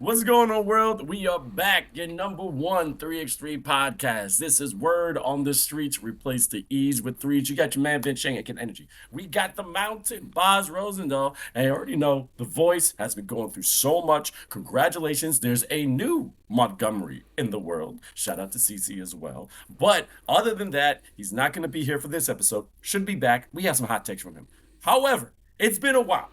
What's going on, world? We are back, your number one 3x3 podcast. This is Word on the Streets. Replace the E's with threes. You got your man, Vince, Chang, and Energy. We got the mountain, Bas Rozendaal. And you already know the voice has been going through so much. Congratulations, there's a new Montgomery in the world. Shout out to CC as well. But other than that, he's not going to be here for this episode. Should be back. We have some hot takes from him. However, it's been a while.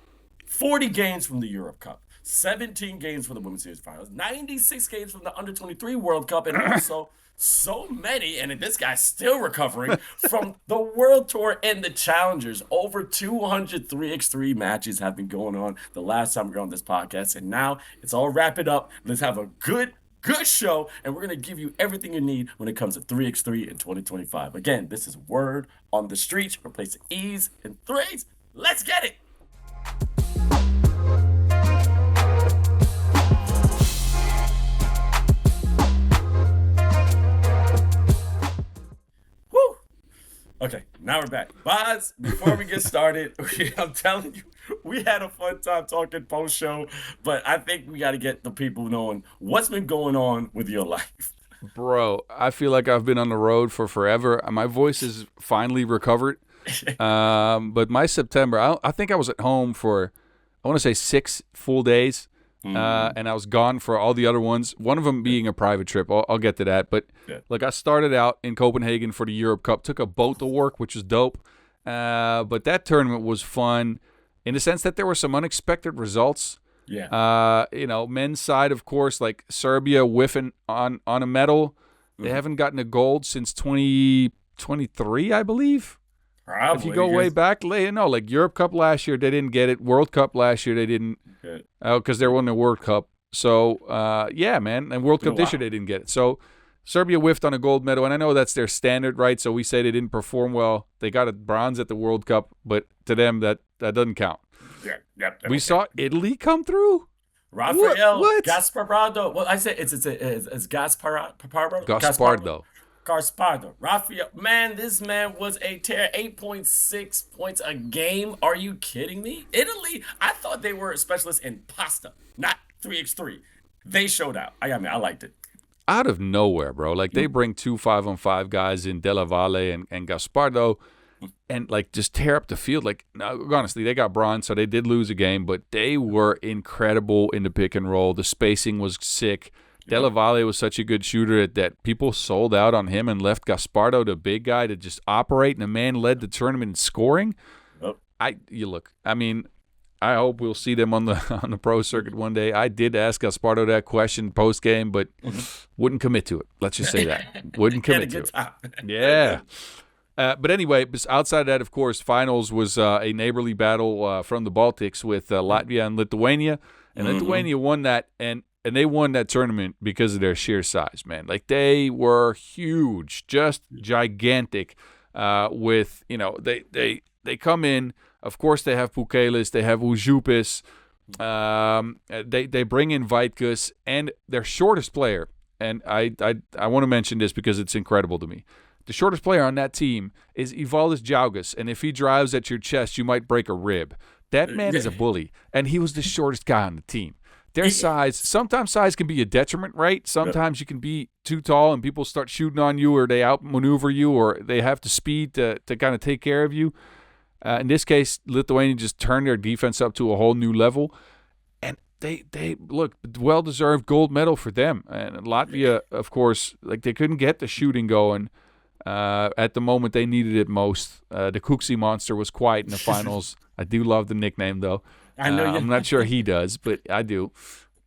40 games from the Europe Cup. 17 games for the Women's Series Finals, 96 games from the Under-23 World Cup, and also so many, and this guy's still recovering, from the World Tour and the Challengers. Over 200 3x3 matches have been going on the last time we were on this podcast, and now it's all wrap it up. Let's have a good show, and we're going to give you everything you need when it comes to 3x3 in 2025. Again, this is Word on the Streets. Replace the E's and threes. Let's get it! Okay, now we're back. Bas, before we get started, I'm telling you, we had a fun time talking post-show, but I think we got to get the people knowing what's been going on with your life. Bro, I feel like I've been on the road for forever. My voice is finally recovered. But my September, I think I was at home for, I want to say 6 full days. And I was gone for all the other ones. One of them being a private trip. I'll get to that. But like I started out in Copenhagen for the Europe Cup. Took a boat to work, which was dope. But that tournament was fun in the sense that there were some unexpected results. Yeah. Men's side, of course, like Serbia whiffing on a medal. They haven't gotten a gold since 2023, I believe. Probably. If you go way back, like Europe Cup last year, they didn't get it. World Cup last year, they didn't. Because they won the World Cup. So, yeah, man. And World Cup this year, they didn't get it. So, Serbia whiffed on a gold medal. And I know that's their standard, right? So, we say they didn't perform well. They got a bronze at the World Cup. But to them, that doesn't count. We saw Italy come through. Rafael Gasparado. Well, I said it's Gasparado. Gaspardo. Rafael, man, this man was a tear. 8.6 points a game. Are you kidding me? Italy, I thought they were specialists in pasta, not 3x3. They showed out. I liked it. Out of nowhere, bro. Like, they bring 2 5-on-5 guys in Della Valle and Gaspardo and, like, just tear up the field. Like, no, honestly, they got bronze, so they did lose a game, but they were incredible in the pick and roll. The spacing was sick. Della Valle was such a good shooter that people sold out on him and left Gaspardo, the big guy, to just operate, and the man led the tournament in scoring. Yep. I hope we'll see them on the pro circuit one day. I did ask Gaspardo that question post game, but wouldn't commit to it. Let's just say that. Wouldn't commit to it. Yeah. But anyway, outside of that, of course, finals was a neighborly battle from the Baltics with Latvia and Lithuania. And Lithuania won that, and they won that tournament because of their sheer size, man. Like, they were huge, just gigantic. They come in. Of course, they have Pukelis, they have Ujupis. They bring in Vaitkus, and their shortest player. And I want to mention this because it's incredible to me. The shortest player on that team is Ivaldis Jaugas, and if he drives at your chest, you might break a rib. That man is a bully, and he was the shortest guy on the team. Their size, sometimes size can be a detriment, right? Sometimes you can be too tall and people start shooting on you, or they outmaneuver you, or they have the speed to kind of take care of you. In this case, Lithuania just turned their defense up to a whole new level. And they look, well-deserved gold medal for them. And Latvia, of course, like, they couldn't get the shooting going at the moment they needed it most. The Kuxi Monster was quiet in the finals. I do love the nickname, though. I know I'm not sure he does, but I do.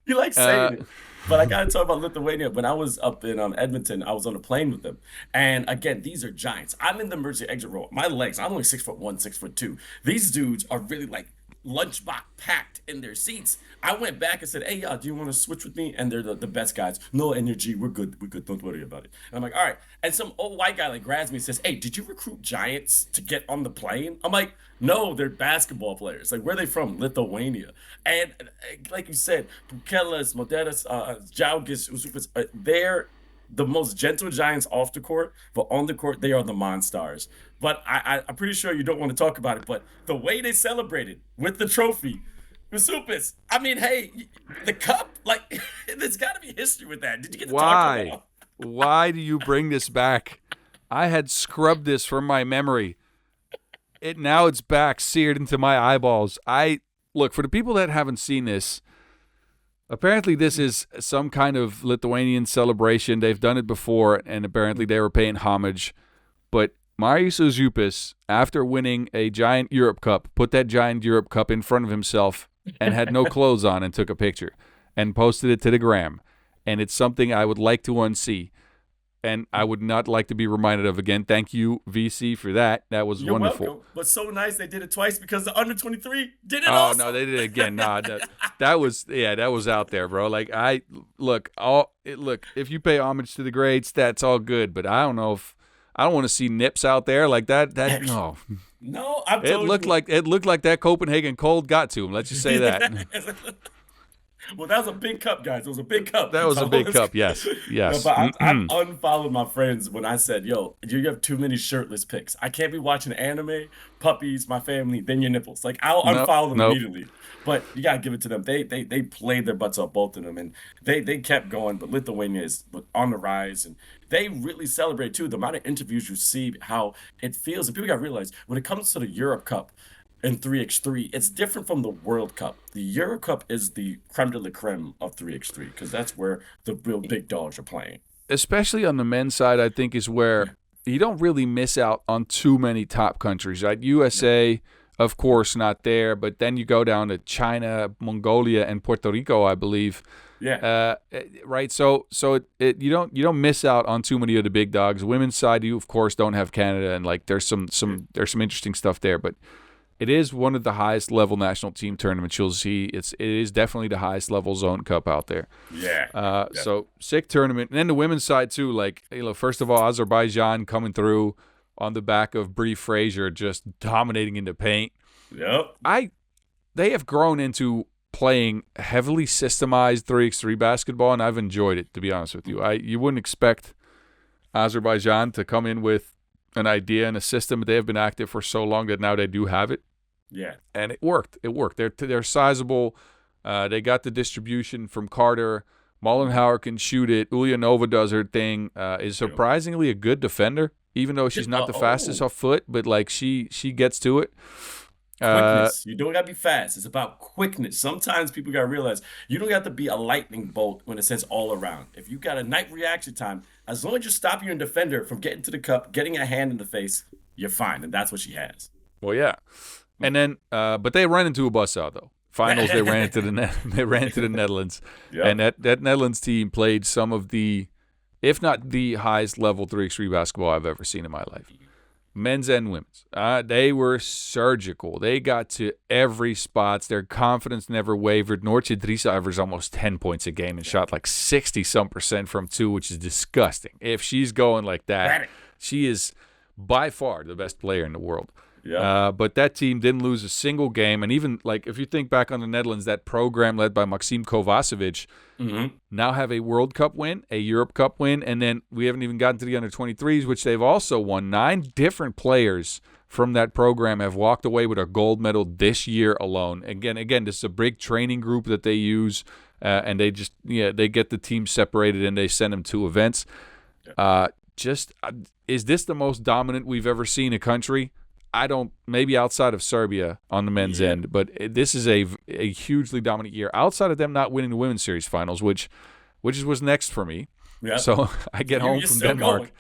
You like saying it. But I got to talk about Lithuania. When I was up in Edmonton, I was on a plane with them. And again, these are giants. I'm in the emergency exit row. My legs, I'm only 6'1", 6'2". These dudes are really like lunchbox packed in their seats. I went back and said, hey, do you want to switch with me? And they're the best guys. No energy. We're good. Don't worry about it. And I'm like, all right. And some old white guy like grabs me and says, hey, did you recruit giants to get on the plane? I'm like, no, they're basketball players. Like, where are they from? Lithuania. And like you said, Pukelas, Moderas, Jaugas, they're the most gentle giants off the court, but on the court, they are the monsters. But I'm pretty sure you don't want to talk about it, but the way they celebrated with the trophy, Supis, I mean, hey, the cup, like, history with that. Did you get to talk Why? about? Why do you bring this back? I had scrubbed this from my memory. Now it's back, seared into my eyeballs. Look, for the people that haven't seen this, apparently this is some kind of Lithuanian celebration. They've done it before, and apparently they were paying homage. But Marius Ozupis, after winning a giant Europe Cup, put that giant Europe Cup in front of himself and had no clothes on and took a picture and posted it to the gram. And it's something I would like to unsee. And I would not like to be reminded of again. Thank you, VC, for that. That was You're wonderful. welcome. But so nice they did it twice because the under 23 did it Oh also. no, they did it again. Nah, that was out there, bro. Like look. If you pay homage to the greats, that's all good. But I don't want to see nips out there like that. That no. No, It looked like that Copenhagen cold got to him. Let's just say that. Well, that was a big cup, guys. It was a big cup. That was a big cup. Yes. No, but I've unfollowed my friends when I said, yo, you have too many shirtless pics. I can't be watching anime, puppies, my family, then your nipples. Like, I'll unfollow them immediately. But you got to give it to them. They played their butts off, both of them, and they kept going. But Lithuania is on the rise, and they really celebrate, too. The amount of interviews you see, how it feels. And people got to realize, when it comes to the Europe Cup, in 3x3, it's different from the World Cup. The Euro Cup is the creme de la creme of 3x3 because that's where the real big dogs are playing. Especially on the men's side, I think is where you don't really miss out on too many top countries. Right? USA, of course, not there, but then you go down to China, Mongolia, and Puerto Rico, I believe. Yeah. Right. So you don't miss out on too many of the big dogs. Women's side, you of course don't have Canada, and like there's some interesting stuff there, but. It is one of the highest level national team tournaments you'll see. It is definitely the highest level zone cup out there. Yeah. So sick tournament. And then the women's side too. Like, first of all, Azerbaijan coming through on the back of Brie Fraser, just dominating in the paint. Yep. They have grown into playing heavily systemized 3x3 basketball, and I've enjoyed it, to be honest with you. You wouldn't expect Azerbaijan to come in with an idea and a system, but they have been active for so long that now they do have it. Yeah. And it worked. They're sizable. They got the distribution from Carter. Mollenhauer can shoot it. Ulyanova does her thing. Is surprisingly a good defender, even though she's not the fastest off foot, but like she gets to it. Quickness. You don't got to be fast. It's about quickness. Sometimes people got to realize you don't have to be a lightning bolt when it says all around. If you got a night reaction time, as long as you stop your defender from getting to the cup, getting a hand in the face, you're fine. And that's what she has. Well, yeah. And then, but they ran into a bus out though. Finals, they ran into the Netherlands, yep. And that Netherlands team played some of the, if not the highest level 3x3 basketball I've ever seen in my life. Men's and women's. They were surgical. They got to every spot. Their confidence never wavered. Noortje Dries averaged almost 10 points a game and shot like 60-some% from two, which is disgusting. If she's going like that, she is by far the best player in the world. Yeah. But that team didn't lose a single game. And even like if you think back on the Netherlands, that program led by Maxime Kovacevic now have a World Cup win, a Europe Cup win, and then we haven't even gotten to the under-23s, which they've also won. 9 different players from that program have walked away with a gold medal this year alone. Again, this is a big training group that they use, and they just they get the team separated and they send them to events. Is this the most dominant we've ever seen a country? Maybe outside of Serbia on the men's end, but this is a hugely dominant year. Outside of them not winning the women's series finals, which was next for me. Yep. So I get home from Denmark.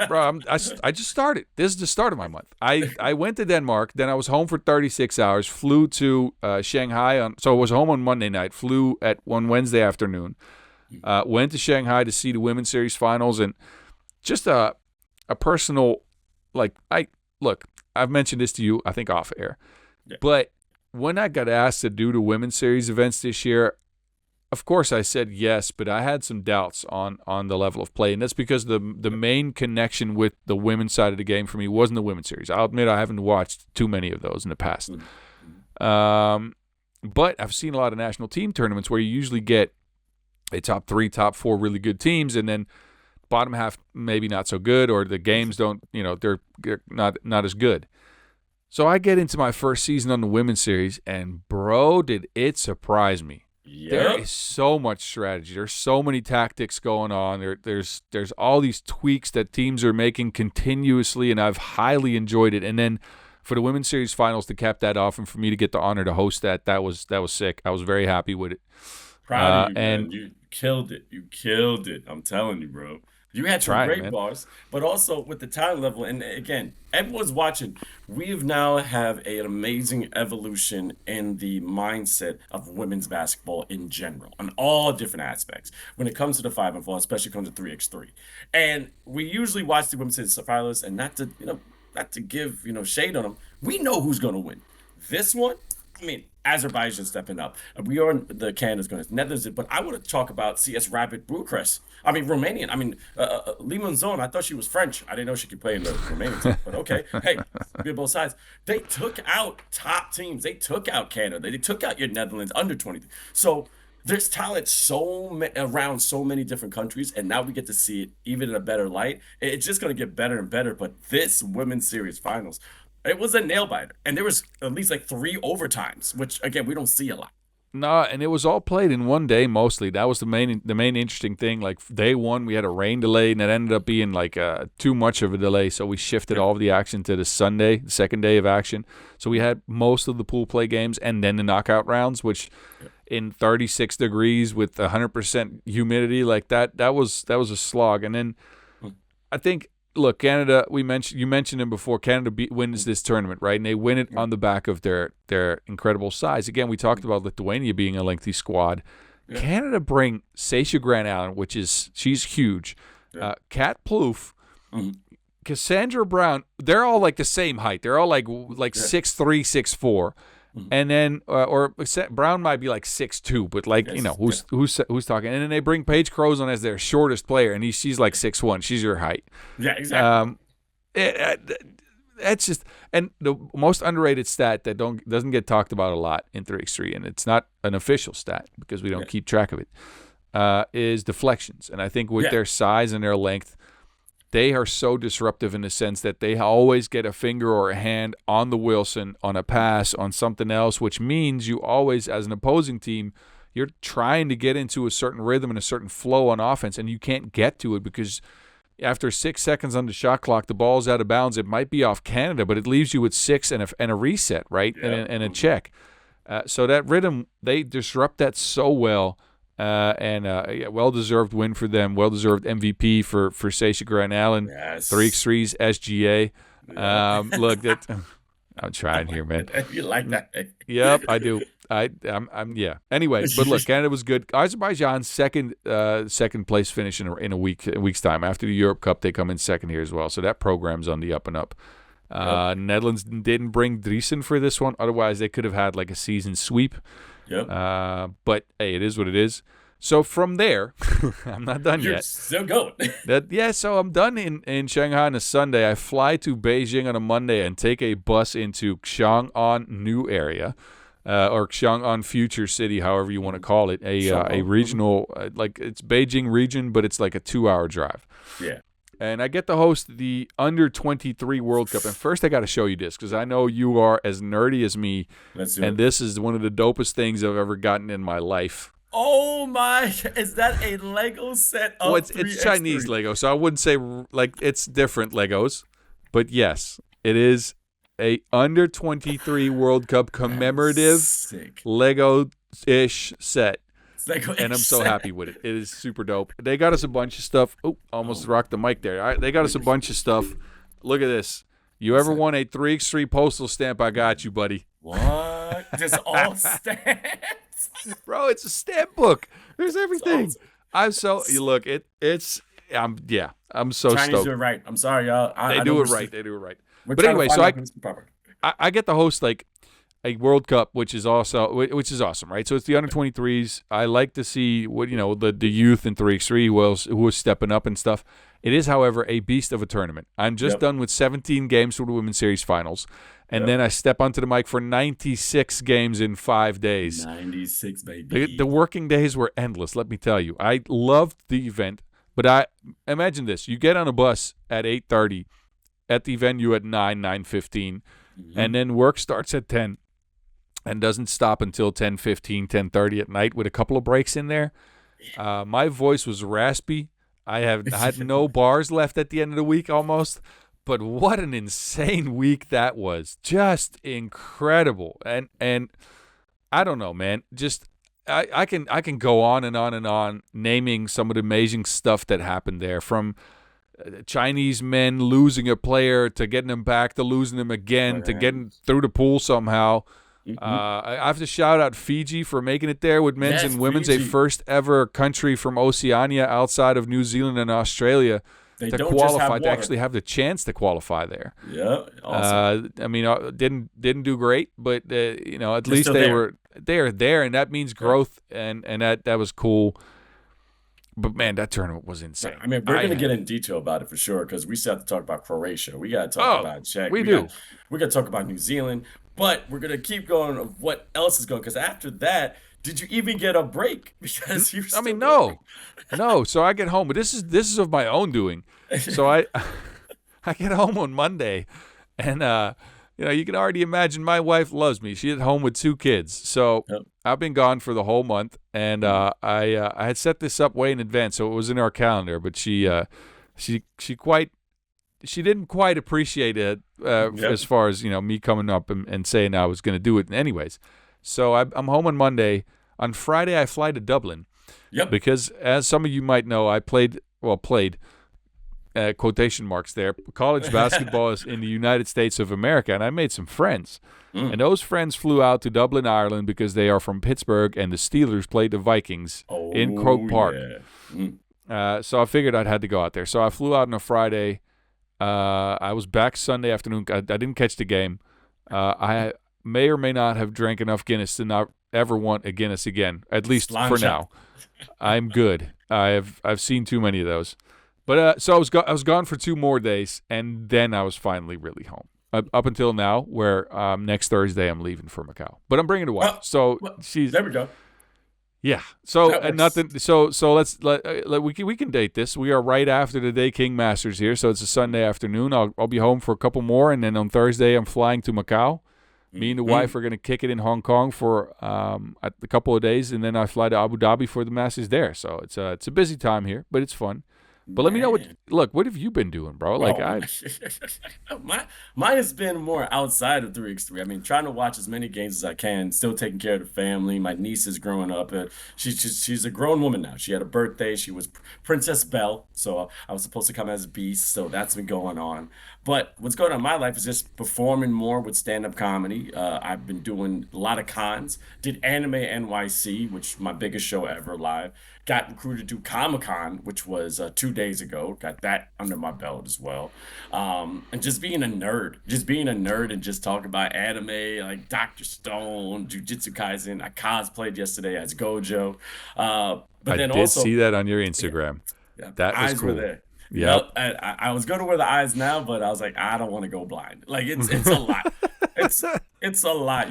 Bro, I just started. This is the start of my month. I went to Denmark, then I was home for 36 hours, flew to Shanghai. So I was home on Monday night, flew on Wednesday afternoon, went to Shanghai to see the women's series finals, and just a personal, look, I've mentioned this to you, I think, off air. Yeah. But when I got asked to do the women's series events this year, of course I said yes, but I had some doubts on the level of play. And that's because the main connection with the women's side of the game for me wasn't the women's series. I'll admit I haven't watched too many of those in the past. But I've seen a lot of national team tournaments where you usually get a top 3, top 4 really good teams, and then bottom half maybe not so good, or the games don't, they're not as good. So I get into my first season on the women's series, and bro, did it surprise me. there Yep. is so much strategy. There's so many tactics going on. There's all these tweaks that teams are making continuously, and I've highly enjoyed it. And then for the Women's Series Finals to cap that off, and for me to get the honor to host that was sick. I was very happy with it. Proud of you, And man. You killed it. You killed it. I'm telling you, bro. You had some trying, great man. bars, but also with the talent level. And again, everyone's watching. We've now have an amazing evolution in the mindset of women's basketball in general, on all different aspects. When it comes to the 5-on-4, especially comes to 3x3, and we usually watch the women's finalists, and not to give shade on them. We know who's going to win. This one, I mean, Azerbaijan stepping up. We are the Canada's going to Netherlands, but I want to talk about CS Rapid Bucharest. I mean, Romanian. I mean, Limon Zone. I thought she was French. I didn't know she could play in the Romanian team, but okay. Hey, be both sides. They took out top teams. They took out Canada. They took out your Netherlands under 23. So there's talent around so many different countries, and now we get to see it even in a better light. It's just going to get better and better. But this women's series finals, it was a nail biter, and there was at least like 3 overtimes, which again we don't see a lot. No, and it was all played in one day mostly. That was the main interesting thing. Like day one, we had a rain delay, and it ended up being like too much of a delay. So we shifted all of the action to the Sunday, the second day of action. So we had most of the pool play games and then the knockout rounds, which in 36 degrees with 100% humidity, like that was a slog. And then I think, look, Canada, you mentioned him before. Canada wins this tournament, right? And they win it on the back of their incredible size. Again, we talked about Lithuania being a lengthy squad. Yeah. Canada bring Sasha Grant Allen, she's huge. Yeah. Kat Plouffe, Cassandra Brown. They're all like the same height. They're all like 6'3", 6'4". And then, or Brown might be like 6'2", but like who's talking? And then they bring Paige Crozon as their shortest player, and she's like 6'1". She's your height. Yeah, exactly. That's just, and the most underrated stat that doesn't get talked about a lot in 3x3, and it's not an official stat because we don't keep track of it, is deflections. And I think with their size and their length, they are so disruptive in the sense that they always get a finger or a hand on the Wilson, on a pass, on something else, which means you always, as an opposing team, you're trying to get into a certain rhythm and a certain flow on offense, and you can't get to it because after 6 seconds on the shot clock, the ball's out of bounds. It might be off Canada, but it leaves you with 6 and a reset, right, and a check. So that rhythm, they disrupt that so well. Well-deserved win for them. Well-deserved MVP for Sasha Grant Allen. Yes. 3x3's SGA. Look, I'm trying here, man. You like that? Yep, I do. I'm yeah. Anyway, but look, Canada was good. Azerbaijan's second place finish in a week's time. After the Europe Cup, they come in second here as well. So that program's on the up and up. Netherlands didn't bring Driesen for this one. Otherwise, they could have had like a season sweep. Yep. But hey, it is what it is. So from there, I'm not done You're yet. still going. So I'm done in Shanghai on a Sunday. I fly to Beijing on a Monday and take a bus into Chang'an New Area, or Chang'an Future City, however you want to call it. A regional, like it's Beijing region, but it's like a 2-hour drive. Yeah. And I get to host the Under-23 World Cup. And first I got to show you this because I know you are as nerdy as me. And this is one of the dopest things I've ever gotten in my life. Oh my, is that a Lego set of it's Chinese Lego, so I wouldn't say like it's different Legos. But yes, it is a Under-23 World Cup commemorative Lego-ish set. And I'm so happy with it. It is super dope. They got us a bunch of stuff. Oh, almost rocked the mic there. All right, they got us a bunch of stuff. Look at this. You ever want a 3x3 postal stamp? I got you, buddy. What? Just all stamps? Bro, it's a stamp book. There's everything. I'm so I'm so Chinese stoked. do it right. I'm sorry, y'all. They do it right. But anyway, so I get to host like a World Cup, which is awesome, right? So it's the Under-23s. I like to see what the youth in 3x3 who is stepping up and stuff. It is, however, a beast of a tournament. I'm just done with 17 games for the Women's Series Finals, and then I step onto the mic for 96 games in 5 days. 96, baby. The working days were endless. Let me tell you, I loved the event. But I imagine this: you get on a bus at 8:30, at the venue at 9:15, and then work starts at 10. and doesn't stop until 10:15, 10:30 at night with a couple of breaks in there. My voice was raspy. I had no bars left at the end of the week almost. But what an insane week that was. Just incredible. And I don't know, man. Just I can go on and on and on naming some of the amazing stuff that happened there, from Chinese men losing a player to getting them back to losing them again to getting through the pool somehow. I have to shout out Fiji for making it there with men's and women's, a first ever country from Oceania outside of New Zealand and Australia to qualify, to actually have the chance to qualify there. Yeah, awesome. I mean, didn't do great, but at least they are there, and that means growth, and that was cool. But man, that tournament was insane. I mean, we're going to get in detail about it for sure, because we still have to talk about Croatia. We got to talk about Czech. We got to talk about New Zealand. But we're going to keep going of what else is going, because after that, did you even get a break? Because no. So I get home, but this is of my own doing. So I get home on Monday, and you can already imagine my wife loves me. She's at home with 2 kids, so I've been gone for the whole month, and I had set this up way in advance, so it was in our calendar. But she didn't quite appreciate it as far as me coming up and saying I was going to do it anyways. So I'm home on Monday. On Friday, I fly to Dublin. Yep. Because as some of you might know, I played quotation marks there, college basketball in the United States of America, and I made some friends. And those friends flew out to Dublin, Ireland, because they are from Pittsburgh, and the Steelers played the Vikings in Croke Park. Yeah. So I figured I'd had to go out there. So I flew out on a Friday. I was back Sunday afternoon. I didn't catch the game. I may or may not have drank enough Guinness to not ever want a Guinness again, at least for now. I'm good. I've seen too many of those. But so I was gone for 2 more days, and then I was finally really home. Up until now, where next Thursday I'm leaving for Macau. But I'm bringing the wife. She's there. We go. Yeah. So nothing. So we can date this. We are right after the Deqing Masters here, so it's a Sunday afternoon. I'll be home for a couple more, and then on Thursday I'm flying to Macau. Me and the wife are going to kick it in Hong Kong for a couple of days, and then I fly to Abu Dhabi for the Masters there. So it's a busy time here, but it's fun. But let me know what have you been doing, bro? Mine has been more outside of 3x3. I mean, trying to watch as many games as I can, still taking care of the family. My niece is growing up. She's a grown woman now. She had a birthday. She was Princess Belle, so I was supposed to come as Beast, so that's been going on. But what's going on in my life is just performing more with stand-up comedy. I've been doing a lot of cons. Did Anime NYC, which is my biggest show ever live. Got recruited to Comic-Con, which was 2 days ago. Got that under my belt as well. And just being a nerd. And just talking about anime, like Dr. Stone, Jujutsu Kaisen. I cosplayed yesterday as Gojo. But I did see that on your Instagram. Yeah, that was cool. Were there. Yep. I was going to wear the eyes now, but I was like, I don't want to go blind. Like it's a lot. It's a lot.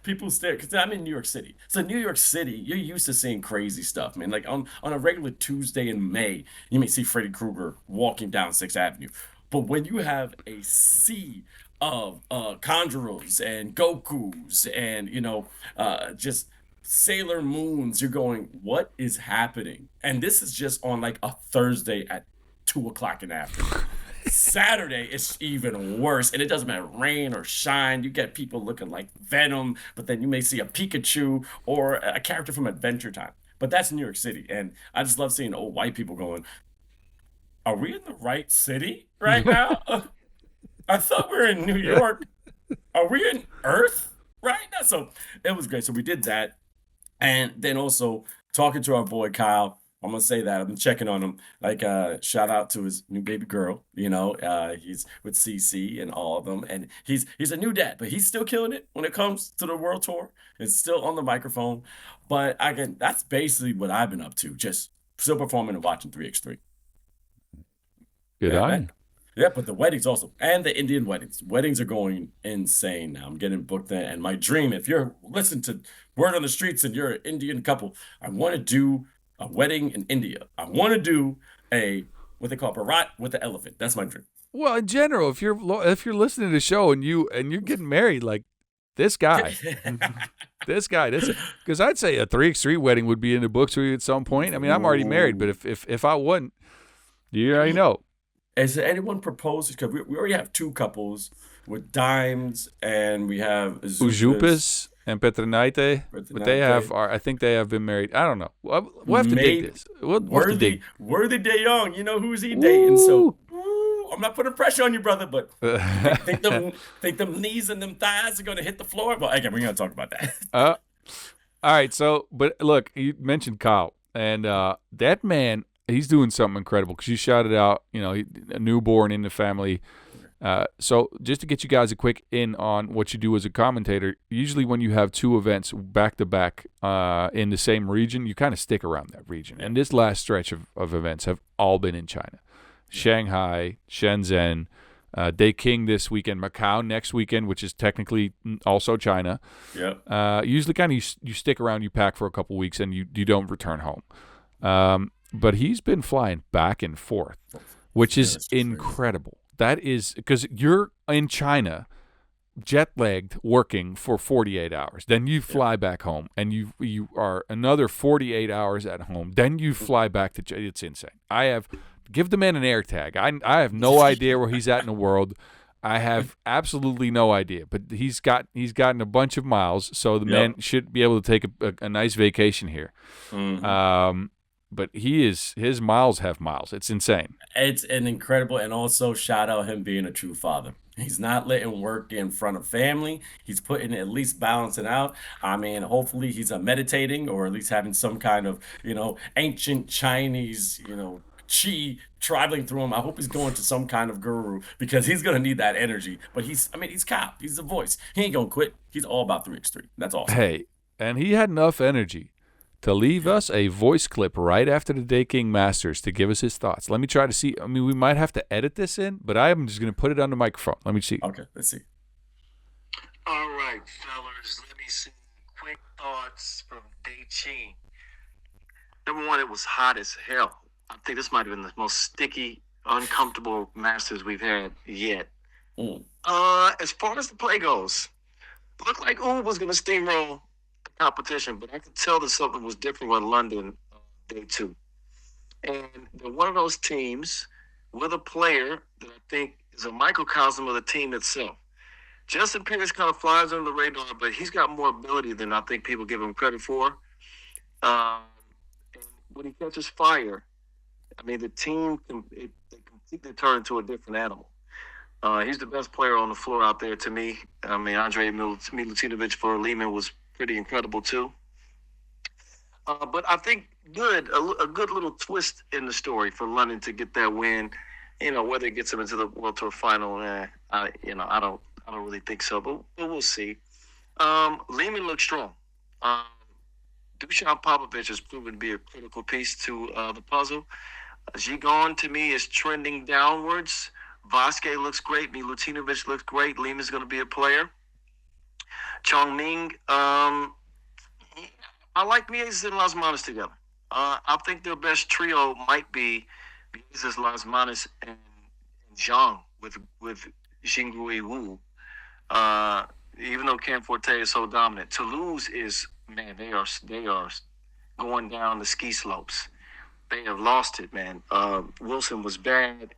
People stare, because I'm in New York City. So New York City, you're used to seeing crazy stuff, man. Like on a regular Tuesday in May, you may see Freddy Krueger walking down 6th Avenue. But when you have a sea of Conjurers and Gokus and just Sailor Moons, you're going, what is happening? And this is just on like a Thursday at 2:00 in the afternoon. Saturday is even worse, and it doesn't matter rain or shine. You get people looking like Venom, but then you may see a Pikachu or a character from Adventure Time. But that's New York City, and I just love seeing old white people going, are we in the right city right now? I thought we were in New York. Are we in Earth right now? So it was great. So we did that, and then also talking to our boy Kyle. I'm gonna say that I've been checking on him. Like, shout out to his new baby girl. He's with CC and all of them, and he's a new dad, but he's still killing it when it comes to the world tour. It's still on the microphone, but that's basically what I've been up to. Just still performing and watching 3x3. Good on. Yeah, but the weddings also, and the Indian weddings. Weddings are going insane now. I'm getting booked in, and my dream, if you're listening to Word on the Streets and you're an Indian couple, I want to do a wedding in India. I want to do what they call Bharat with the elephant. That's my dream. Well, in general, if you're listening to the show and you're getting married, like this guy, this because I'd say a 3x3 wedding would be in the books for you at some point. I mean, I'm already married, but if I wasn't, you already know. Has anyone proposed? Because we already have two couples with Dimes, and we have Zupas, Ujupis and Petronite, but they have, I think they have been married. I don't know. We'll have to dig this. We'll have to dig. Worthy De Jong, you know who's he dating? So I'm not putting pressure on you, brother, but think them knees and them thighs are gonna hit the floor. But again, we're gonna talk about that. All right. So, but look, you mentioned Kyle, and that man, he's doing something incredible because you shouted out, a newborn in the family. So just to get you guys a quick in on what you do as a commentator, usually when you have two events back to back in the same region, you kind of stick around that region. And this last stretch of events have all been in China. Shanghai, Shenzhen, Deqing this weekend, Macau next weekend, which is technically also China. Yeah. Usually kind of you stick around, you pack for a couple weeks, and you don't return home. But he's been flying back and forth, which is incredible. That is because you're in China, jet-lagged, working for 48 hours. Then you fly back home, and you are another 48 hours at home. Then you fly back to China. It's insane. Give the man an air tag. I have no idea where he's at in the world. I have absolutely no idea. But he's gotten a bunch of miles, so the man should be able to take a nice vacation here. Mm-hmm. But his miles have miles. It's insane. It's an incredible, and also shout out him being a true father. He's not letting work in front of family. He's putting at least balancing out. I mean, hopefully he's meditating or at least having some kind of, ancient Chinese, chi traveling through him. I hope he's going to some kind of guru because he's going to need that energy. But he's Kyle. He's the voice. He ain't going to quit. He's all about 3x3. That's awesome. Hey, and he had enough energy to leave us a voice clip right after the Deqing Masters to give us his thoughts. Let me try to see. I mean, we might have to edit this in, but I am just going to put it on the microphone. Let me see. Okay, let's see. All right, fellas, let me see. Quick thoughts from Deqing. Number one, it was hot as hell. I think this might have been the most sticky, uncomfortable Masters we've had yet. As far as the play goes, it looked like was going to steamroll competition, but I could tell that something was different with London day two. And they're one of those teams with a player that I think is a microcosm of the team itself. Justin Pettis kind of flies under the radar, but he's got more ability than I think people give him credit for. And when he catches fire, I mean, the team they completely turn into a different animal. He's the best player on the floor out there to me. I mean, Andre Milutinovic for Lehman was pretty incredible too. But I think a good little twist in the story for London to get that win. Whether it gets them into the World Tour final, I don't really think so, but we'll see. Lehman looks strong. Dusan Popovic has proven to be a critical piece to the puzzle. Gigon to me is trending downwards. Vasquez looks great. Milutinovic looks great. Lehman's going to be a player. Chong Ming, I like Miezes and Las Manos together. I think their best trio might be Miezes, Las Manos, and Zhang with Xingrui Wu. Even though Cam Forte is so dominant, Toulouse is, man, they are going down the ski slopes. They have lost it, man. Wilson was bad.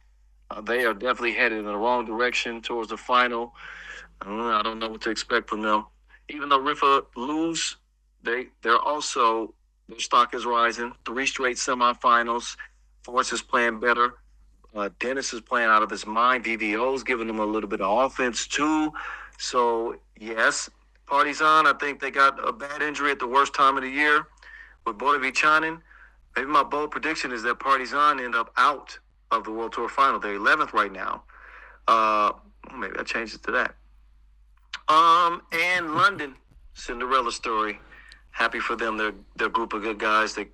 They are definitely headed in the wrong direction towards the final. I don't know what to expect from them. Even though Rifa lose, their stock is rising. 3 straight semifinals. Force is playing better. Dennis is playing out of his mind. VVO's giving them a little bit of offense too. So yes, Partizan, I think they got a bad injury at the worst time of the year with Bodavichanin. Maybe my bold prediction is that Partizan end up out of the World Tour final. They're 11th right now. Maybe I change it to that. And London, Cinderella story. Happy for them. They're a group of good guys that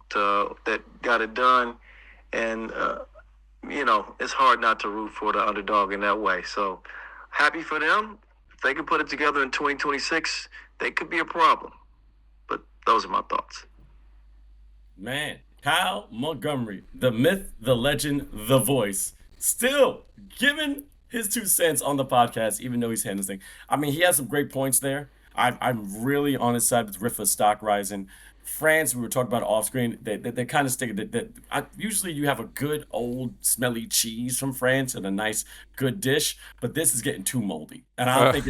got it done. And, it's hard not to root for the underdog in that way. So happy for them. If they can put it together in 2026, they could be a problem. But those are my thoughts. Man, Kyle Montgomery, the myth, the legend, the voice, still giving his 2 cents on the podcast, even though he's saying this thing. I mean, he has some great points there. I'm really on his side with Rifa stock rising. France, we were talking about off screen. They kind of stick usually you have a good old smelly cheese from France and a nice good dish, but this is getting too moldy, and I don't Uh, think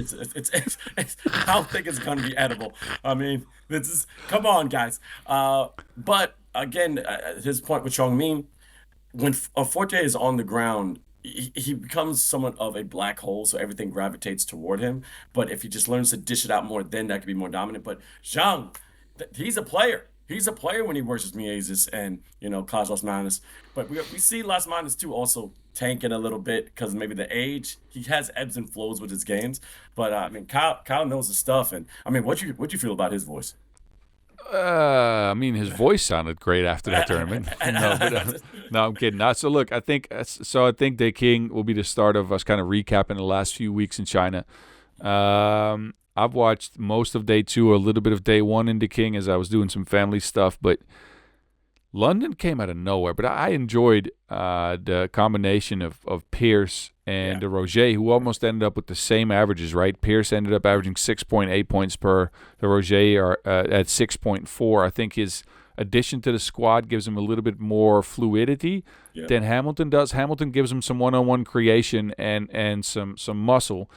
I don't think it's gonna be edible. I mean, this is come on, guys. But again, his point with Chongmin, when Forte is on the ground, he becomes somewhat of a black hole, so everything gravitates toward him. But if he just learns to dish it out more, then that could be more dominant. But Zhang, he's a player. He's a player when he works with Miezis and Cos Las Manas. But we see Las Manas too also tanking a little bit because maybe the age. He has ebbs and flows with his games. But I mean, Kyle knows his stuff. And I mean, what you feel about his voice? I mean, his voice sounded great after that tournament. No, I'm kidding. So look, I think Deqing will be the start of us kind of recapping the last few weeks in China. I've watched most of day 2, a little bit of day 1 in Deqing as I was doing some family stuff, but London came out of nowhere. But I enjoyed the combination of Pierce and Roger, who almost ended up with the same averages, right? Pierce ended up averaging 6.8 points per. The Roger are at 6.4. I think his addition to the squad gives him a little bit more fluidity than Hamilton does. Hamilton gives him some one-on-one creation and some muscle.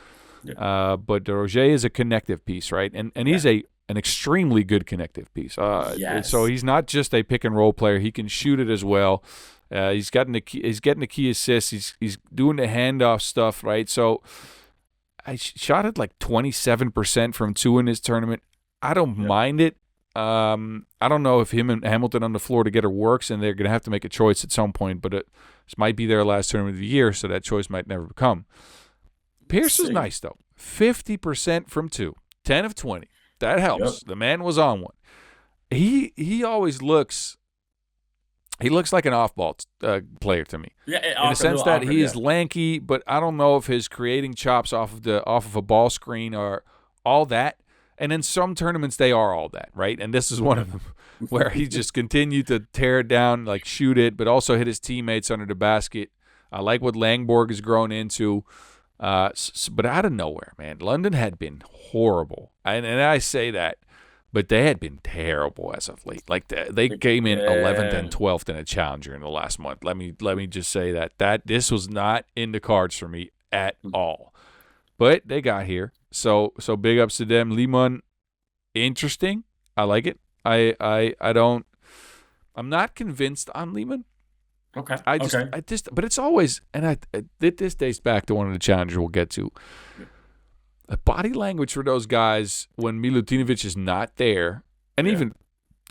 But the Roger is a connective piece, right? And he's an extremely good connective piece. So he's not just a pick and roll player; he can shoot it as well. He's getting the key assists. He's doing the handoff stuff, right? So I shot at like 27% from 2 in this tournament. I don't mind it. I don't know if him and Hamilton on the floor together works, and they're going to have to make a choice at some point. But this might be their last tournament of the year, so that choice might never come. Pierce is nice, though. 50% from 2. 10 of 20. That helps. The man was on one. He always looks... He looks like an off-ball player to me. In the sense that he is lanky, but I don't know if his creating chops off of a ball screen are all that. And in some tournaments, they are all that, right? And this is one of them where he just continued to tear it down, like shoot it, but also hit his teammates under the basket. I like what Langborg has grown into. But out of nowhere, man, London had been horrible. And I say that, but they had been terrible as of late. Like they came in 11th and 12th in a challenger in the last month. Let me just say that this was not in the cards for me at all. But they got here. So big ups to them. Limon, interesting. I like it. I'm not convinced on Limon. Okay. But it's always, and this dates back to one of the challengers we'll get to. The body language for those guys when Milutinovic is not there, and even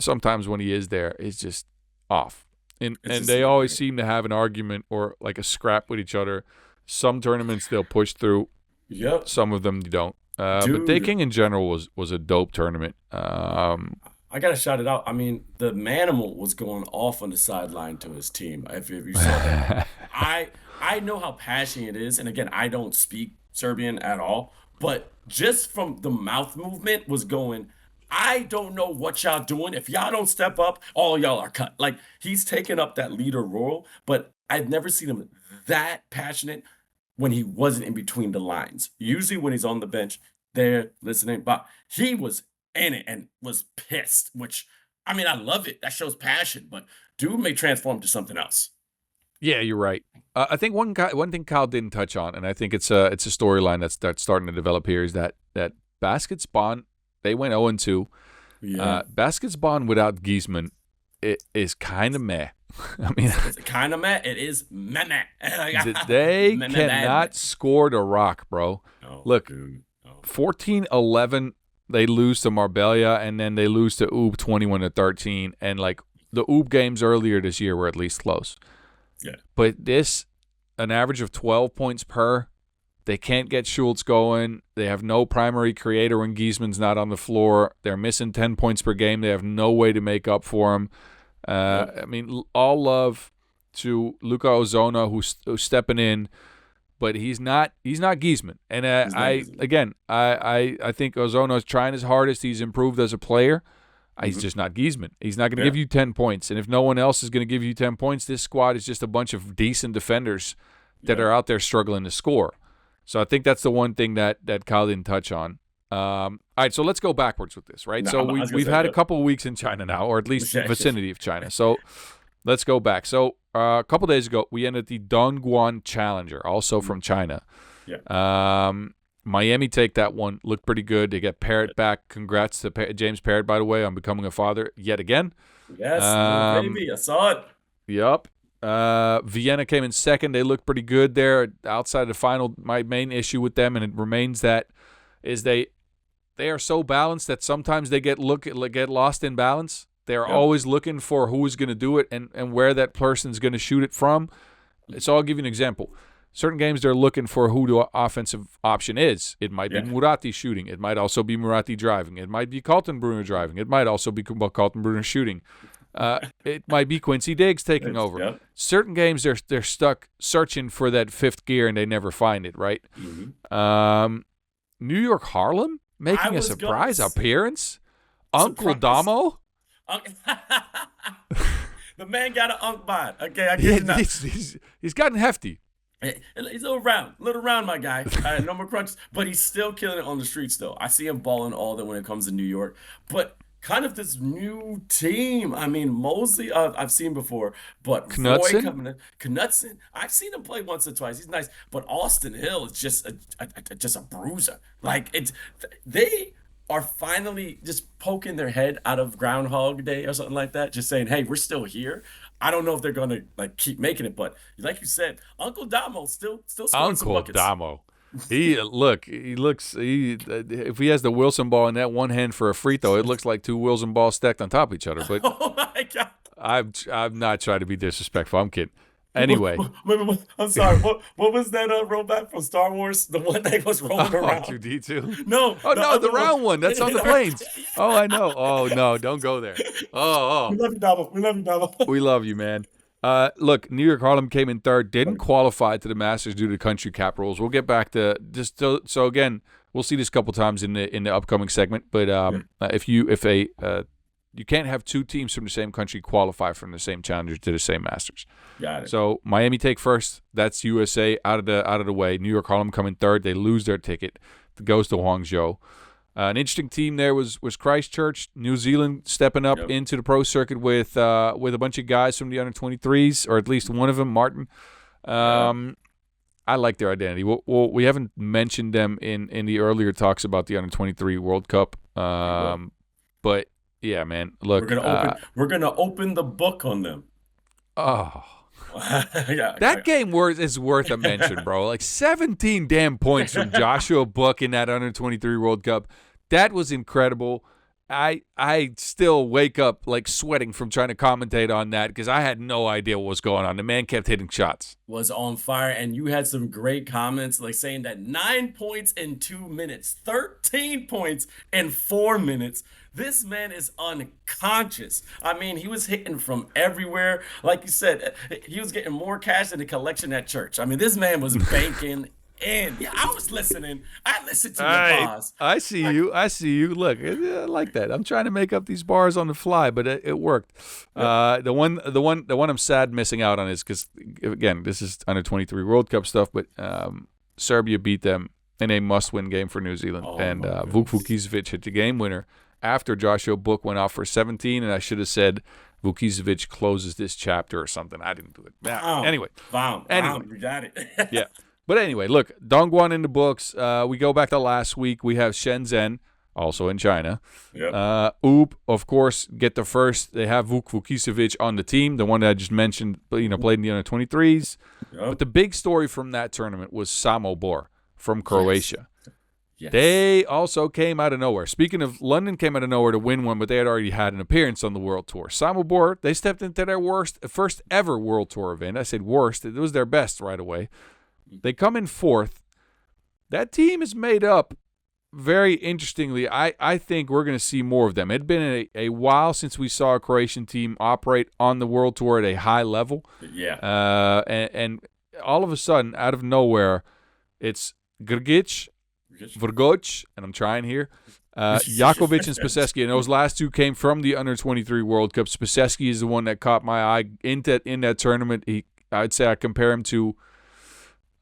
sometimes when he is there, is just off. And they always seem to have an argument or like a scrap with each other. Some tournaments they'll push through. Yep. Some of them you don't. But Deqing in general was a dope tournament. I gotta shout it out. I mean, the Manimal was going off on the sideline to his team. If you saw that, I know how passionate it is, and again, I don't speak Serbian at all, but just from the mouth movement was going. I don't know what y'all doing. If y'all don't step up, all y'all are cut. Like he's taken up that leader role, but I've never seen him that passionate when he wasn't in between the lines. Usually when he's on the bench, there listening, but he was in it and was pissed, which, I mean, I love it. That shows passion, but dude may transform to something else. Yeah, you're right. I think one thing Kyle didn't touch on, and I think it's a storyline that's starting to develop here, is that Baskets Bond, they went 0-2. Yeah. Baskets Bond without Giesman is kind of meh. I mean, it's kind of meh. It is meh. They cannot score the rock, bro. No, look, dude. No. 14-11, they lose to Marbella, and then they lose to Oob 21-13. And like the Oob games earlier this year were at least close. Yeah. But an average of 12 points per. They can't get Schultz going. They have no primary creator when Giesman's not on the floor. They're missing 10 points per game. They have no way to make up for him. I mean, all love to Luka Ozona, who's stepping in, but he's not Giesman. And I think Ozona's trying his hardest. He's improved as a player. He's just not Giesman. He's not going to give you 10 points. And if no one else is going to give you 10 points, this squad is just a bunch of decent defenders that are out there struggling to score. So I think that's the one thing that Kyle didn't touch on. All right, so let's go backwards with this, right? No, So I was gonna we've say, had a yep. couple of weeks in China now, or at least Yeah. vicinity of China. So let's go back. So a couple days ago, we ended the Dongguan Challenger, also from China. Yeah. Miami take that one. Looked pretty good. They get Parrott back. Congrats to James Parrott, by the way, on becoming a father yet again. Yes, little baby. I saw it. Yup. Vienna came in second. They looked pretty good there. Outside of the final, my main issue with them, and it remains that, is they are so balanced that sometimes they get lost in balance. They are always looking for who's going to do it and where that person's going to shoot it from. So I'll give you an example. Certain games they're looking for who the offensive option is. It might be Murati shooting. It might also be Murati driving. It might be Kaltenbrunner driving. It might also be Kaltenbrunner shooing. It might be Quincy Diggs taking over. Yep. Certain games they're stuck searching for that fifth gear and they never find it, right? Mm-hmm. New York Harlem making a surprise appearance. Uncle Damo. The man got an unk bod. Okay, I get it. He's gotten hefty. He's a little round, my guy. No more crunches, but he's still killing it on the streets, though. I see him balling all that when it comes to New York. But kind of this new team. I mean, Mosley, I've seen before, but Roy coming in, Knutson, I've seen him play once or twice. He's nice, but Austin Hill is just a bruiser. Like they are finally just poking their head out of Groundhog Day or something like that, just saying, "Hey, we're still here." I don't know if they're gonna keep making it, but like you said, Uncle Damo still scoring some buckets. Damo. If he has the Wilson ball in that one hand for a free throw, it looks like two Wilson balls stacked on top of each other. But oh my God. I'm not trying to be disrespectful. I'm kidding. Anyway. I'm sorry. What was that rollback from Star Wars? The one that was rolling around. R2D2? No. Oh, no, the round one. That's on the planes. Oh, I know. Oh, no, don't go there. Oh. We love you, Damo. We love you, Damo. We love you, man. Look, New York Harlem came in third, didn't qualify to the Masters due to country cap rules. We'll get back to just so again, we'll see this a couple times in the upcoming segment. But you can't have two teams from the same country qualify from the same challenger to the same Masters. Got it. So Miami take first. That's USA out of the way. New York Harlem come in third. They lose their ticket. It goes to Guangzhou. An interesting team there was Christchurch, New Zealand, stepping up into the pro circuit with a bunch of guys from the under-23s, or at least one of them, Martin. I like their identity. We haven't mentioned them in the earlier talks about the under-23 World Cup, but yeah, man, look, we're gonna open the book on them. Oh. That game is worth a mention, bro. Like 17 damn points from Joshua Book in that under-23 World Cup. That was incredible. I still wake up like sweating from trying to commentate on that because I had no idea what was going on. The man kept hitting shots. Was on fire, and you had some great comments like saying that 9 points in 2 minutes, 13 points in 4 minutes. This man is unconscious. I mean, he was hitting from everywhere. Like you said, he was getting more cash than the collection at church. I mean, this man was banking in. Yeah, I was listening. I listened to your boss. I see you. Look, I like that. I'm trying to make up these bars on the fly, but it worked. Yep. The one I'm sad missing out on is because, again, this is under 23 World Cup stuff, but Serbia beat them in a must-win game for New Zealand, and Vuk Vukicevic hit the game winner after Joshua Book went off for 17, and I should have said Vukicevic closes this chapter or something. I didn't do it. Anyway. Anyway. You got it. Yeah. But anyway, look, Dongguan in the books. We go back to last week. We have Shenzhen, also in China. Yep. Of course, get the first. They have Vuk Vukicevic on the team, the one that I just mentioned, played in the under-23s. Yep. But the big story from that tournament was Samobor from Croatia. Yes. They also came out of nowhere. Speaking of, London came out of nowhere to win one, but they had already had an appearance on the World Tour. Samobor, they stepped into their first ever World Tour event. I said worst. It was their best right away. They come in fourth. That team is made up very interestingly. I think we're going to see more of them. It had been a while since we saw a Croatian team operate on the World Tour at a high level. Yeah. And all of a sudden, out of nowhere, it's Grgic, Vrgoc, and I'm trying here, Jakovic and Spaseski, and those last two came from the under-23 World Cup. Spaseski is the one that caught my eye in that tournament. I'd say I compare him to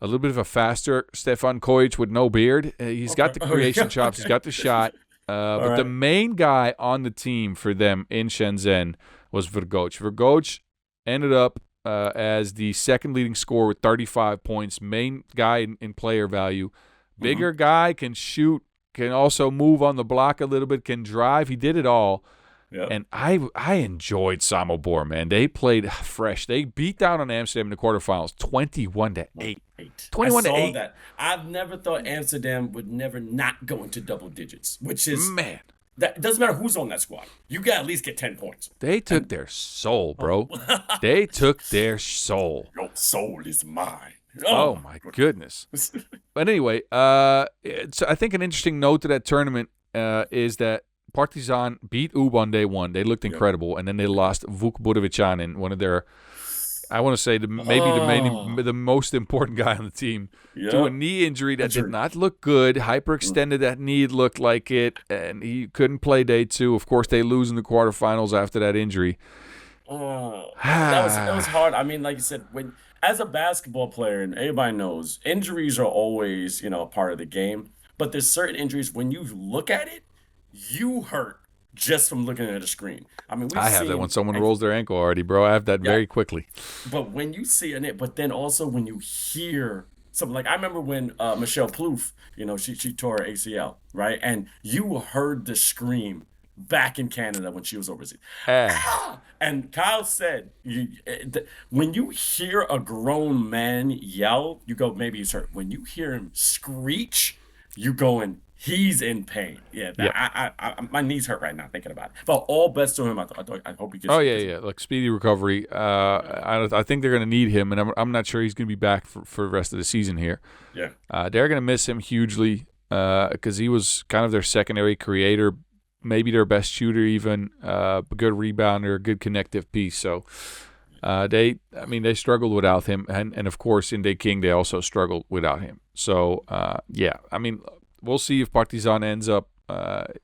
a little bit of a faster Stefan Kojic with no beard. He's got the creation chops. He's got the shot. But the main guy on the team for them in Shenzhen was Vergoch. Vergoch ended up as the second leading scorer with 35 points. Main guy in player value. Bigger guy, can shoot, can also move on the block a little bit, can drive. He did it all. Yep. And I enjoyed Samobor, man. They played fresh. They beat down on Amsterdam in the quarterfinals, 21-8. 21-8. That. I've never thought Amsterdam would never not go into double digits, which is that it doesn't matter who's on that squad. You got to at least get 10 points. They took their soul, bro. They took their soul. Your soul is mine. Oh my goodness. But anyway, it's, I think an interesting note to that tournament is that Partizan beat UB on day one. They looked incredible, and then they lost Vuk Budovichan in one of their, I want to say, the most important guy on the team to a knee injury that did not look good. Hyperextended that knee, it looked like it, and he couldn't play day two. Of course, they lose in the quarterfinals after that injury. That was hard. I mean, like you said, as a basketball player, and everybody knows, injuries are always, a part of the game. But there's certain injuries, when you look at it, you hurt just from looking at a screen. I mean, I have that when someone rolls their ankle already, bro. I have that very quickly. But when you see it, but then also when you hear something like, I remember when Michelle Plouffe, she tore her ACL, right? And you heard the scream back in Canada when she was overseas. And Kyle said, when you hear a grown man yell, you go, maybe he's hurt. When you hear him screech, you going, he's in pain. I my knees hurt right now thinking about it. But all best to him. I hope he gets. Oh yeah. Like speedy recovery. I think they're going to need him, and I'm not sure he's going to be back for the rest of the season here. Yeah. They're going to miss him hugely because he was kind of their secondary creator, maybe their best shooter, even a good rebounder, a good connective piece. So they struggled without him, and of course in Deqing they also struggled without him. So we'll see if Partizan ends up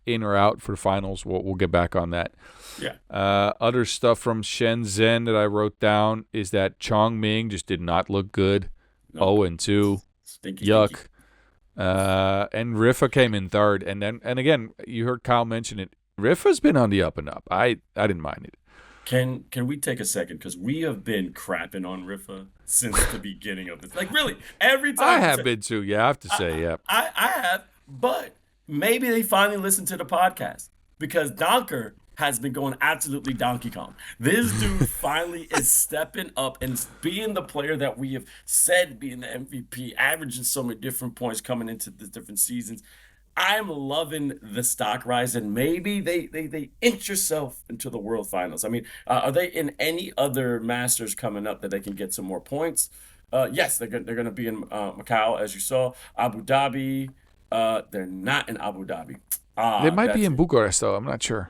in or out for the finals. We'll get back on that. Yeah. Other stuff from Shenzhen that I wrote down is that Chang Ming just did not look good. 0-2. Stinky. Yuck. And Rifa came in third, and again, you heard Kyle mention it. Rifa's been on the up and up. I didn't mind it. Can we take a second, because we have been crapping on Rifa since the beginning of this. Like really, every time I have been too. Yeah, I have to say, yeah. I have, but maybe they finally listened to the podcast, because Donker has been going absolutely Donkey Kong. This dude finally is stepping up and being the player that we have said being the MVP, averaging so many different points coming into the different seasons. I'm loving the stock rise, and maybe they inch yourself into the World Finals. I mean, are they in any other Masters coming up that they can get some more points? Yes, they're going to be in Macau, as you saw. Abu Dhabi, they're not in Abu Dhabi. They might be in Bucharest, though. I'm not sure.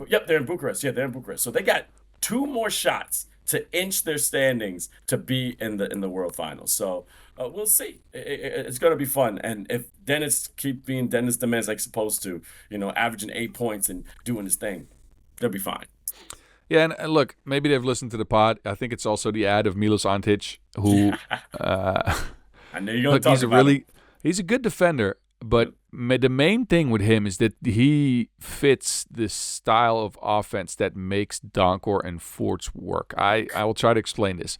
Yep, they're in Bucharest. Yeah, they're in Bucharest. So they got 2 more shots to inch their standings to be in the World Finals. So we'll see. It's going to be fun. And if Dennis keep being Dennis the Man's like supposed to, averaging 8 points and doing his thing, they'll be fine. Yeah, and look, maybe they've listened to the pod. I think it's also the ad of Milos Antic, who I know you're going to talk about him. He's a good defender, but the main thing with him is that he fits this style of offense that makes Donkor and Forts work. I will try to explain this.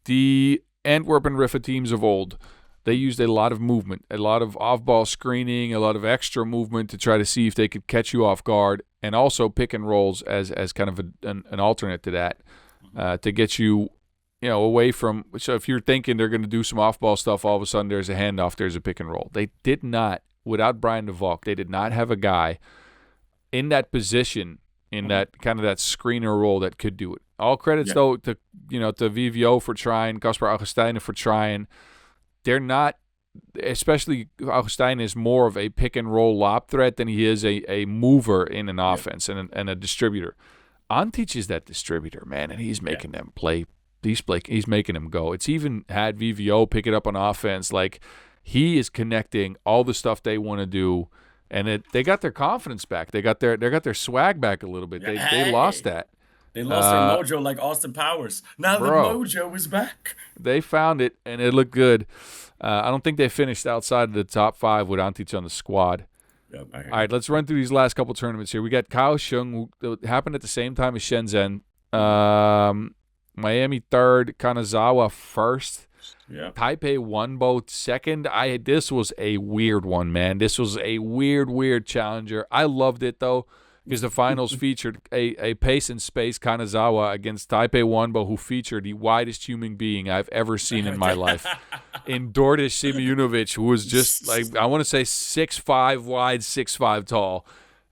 The Antwerp and Rifa teams of old, they used a lot of movement, a lot of off-ball screening, a lot of extra movement to try to see if they could catch you off guard, and also pick and rolls as kind of an alternate to that to get you away from. So if you're thinking they're going to do some off-ball stuff, all of a sudden there's a handoff, there's a pick and roll. They did not, without Brian de Valk, they did not have a guy in that position, in that kind of that screener role that could do it. All credits though to VVO for trying, Casper Augustijn for trying. They're not, especially Augustijn is more of a pick and roll lob threat than he is a mover in an offense and a distributor. Antic is that distributor, man, and he's making them play. He's making them go. It's even had VVO pick it up on offense. Like, he is connecting all the stuff they want to do, and they got their confidence back. They got their swag back a little bit. They lost that. They lost their mojo like Austin Powers. Now the mojo is back. They found it, and it looked good. I don't think they finished outside of the top 5 with Antic on the squad. Yep, All right, let's run through these last couple tournaments here. We got Kaohsiung, who happened at the same time as Shenzhen. Miami 3rd, Kanazawa 1st. Yeah. Taipei won both 2nd. This was a weird one, man. This was a weird challenger. I loved it, though, because the finals featured a pace and space Kanazawa against Taipei Wanbo, who featured the widest human being I've ever seen in my life. In Dordish Simunovic, who was just, like, I want to say 6'5" wide, 6'5" tall.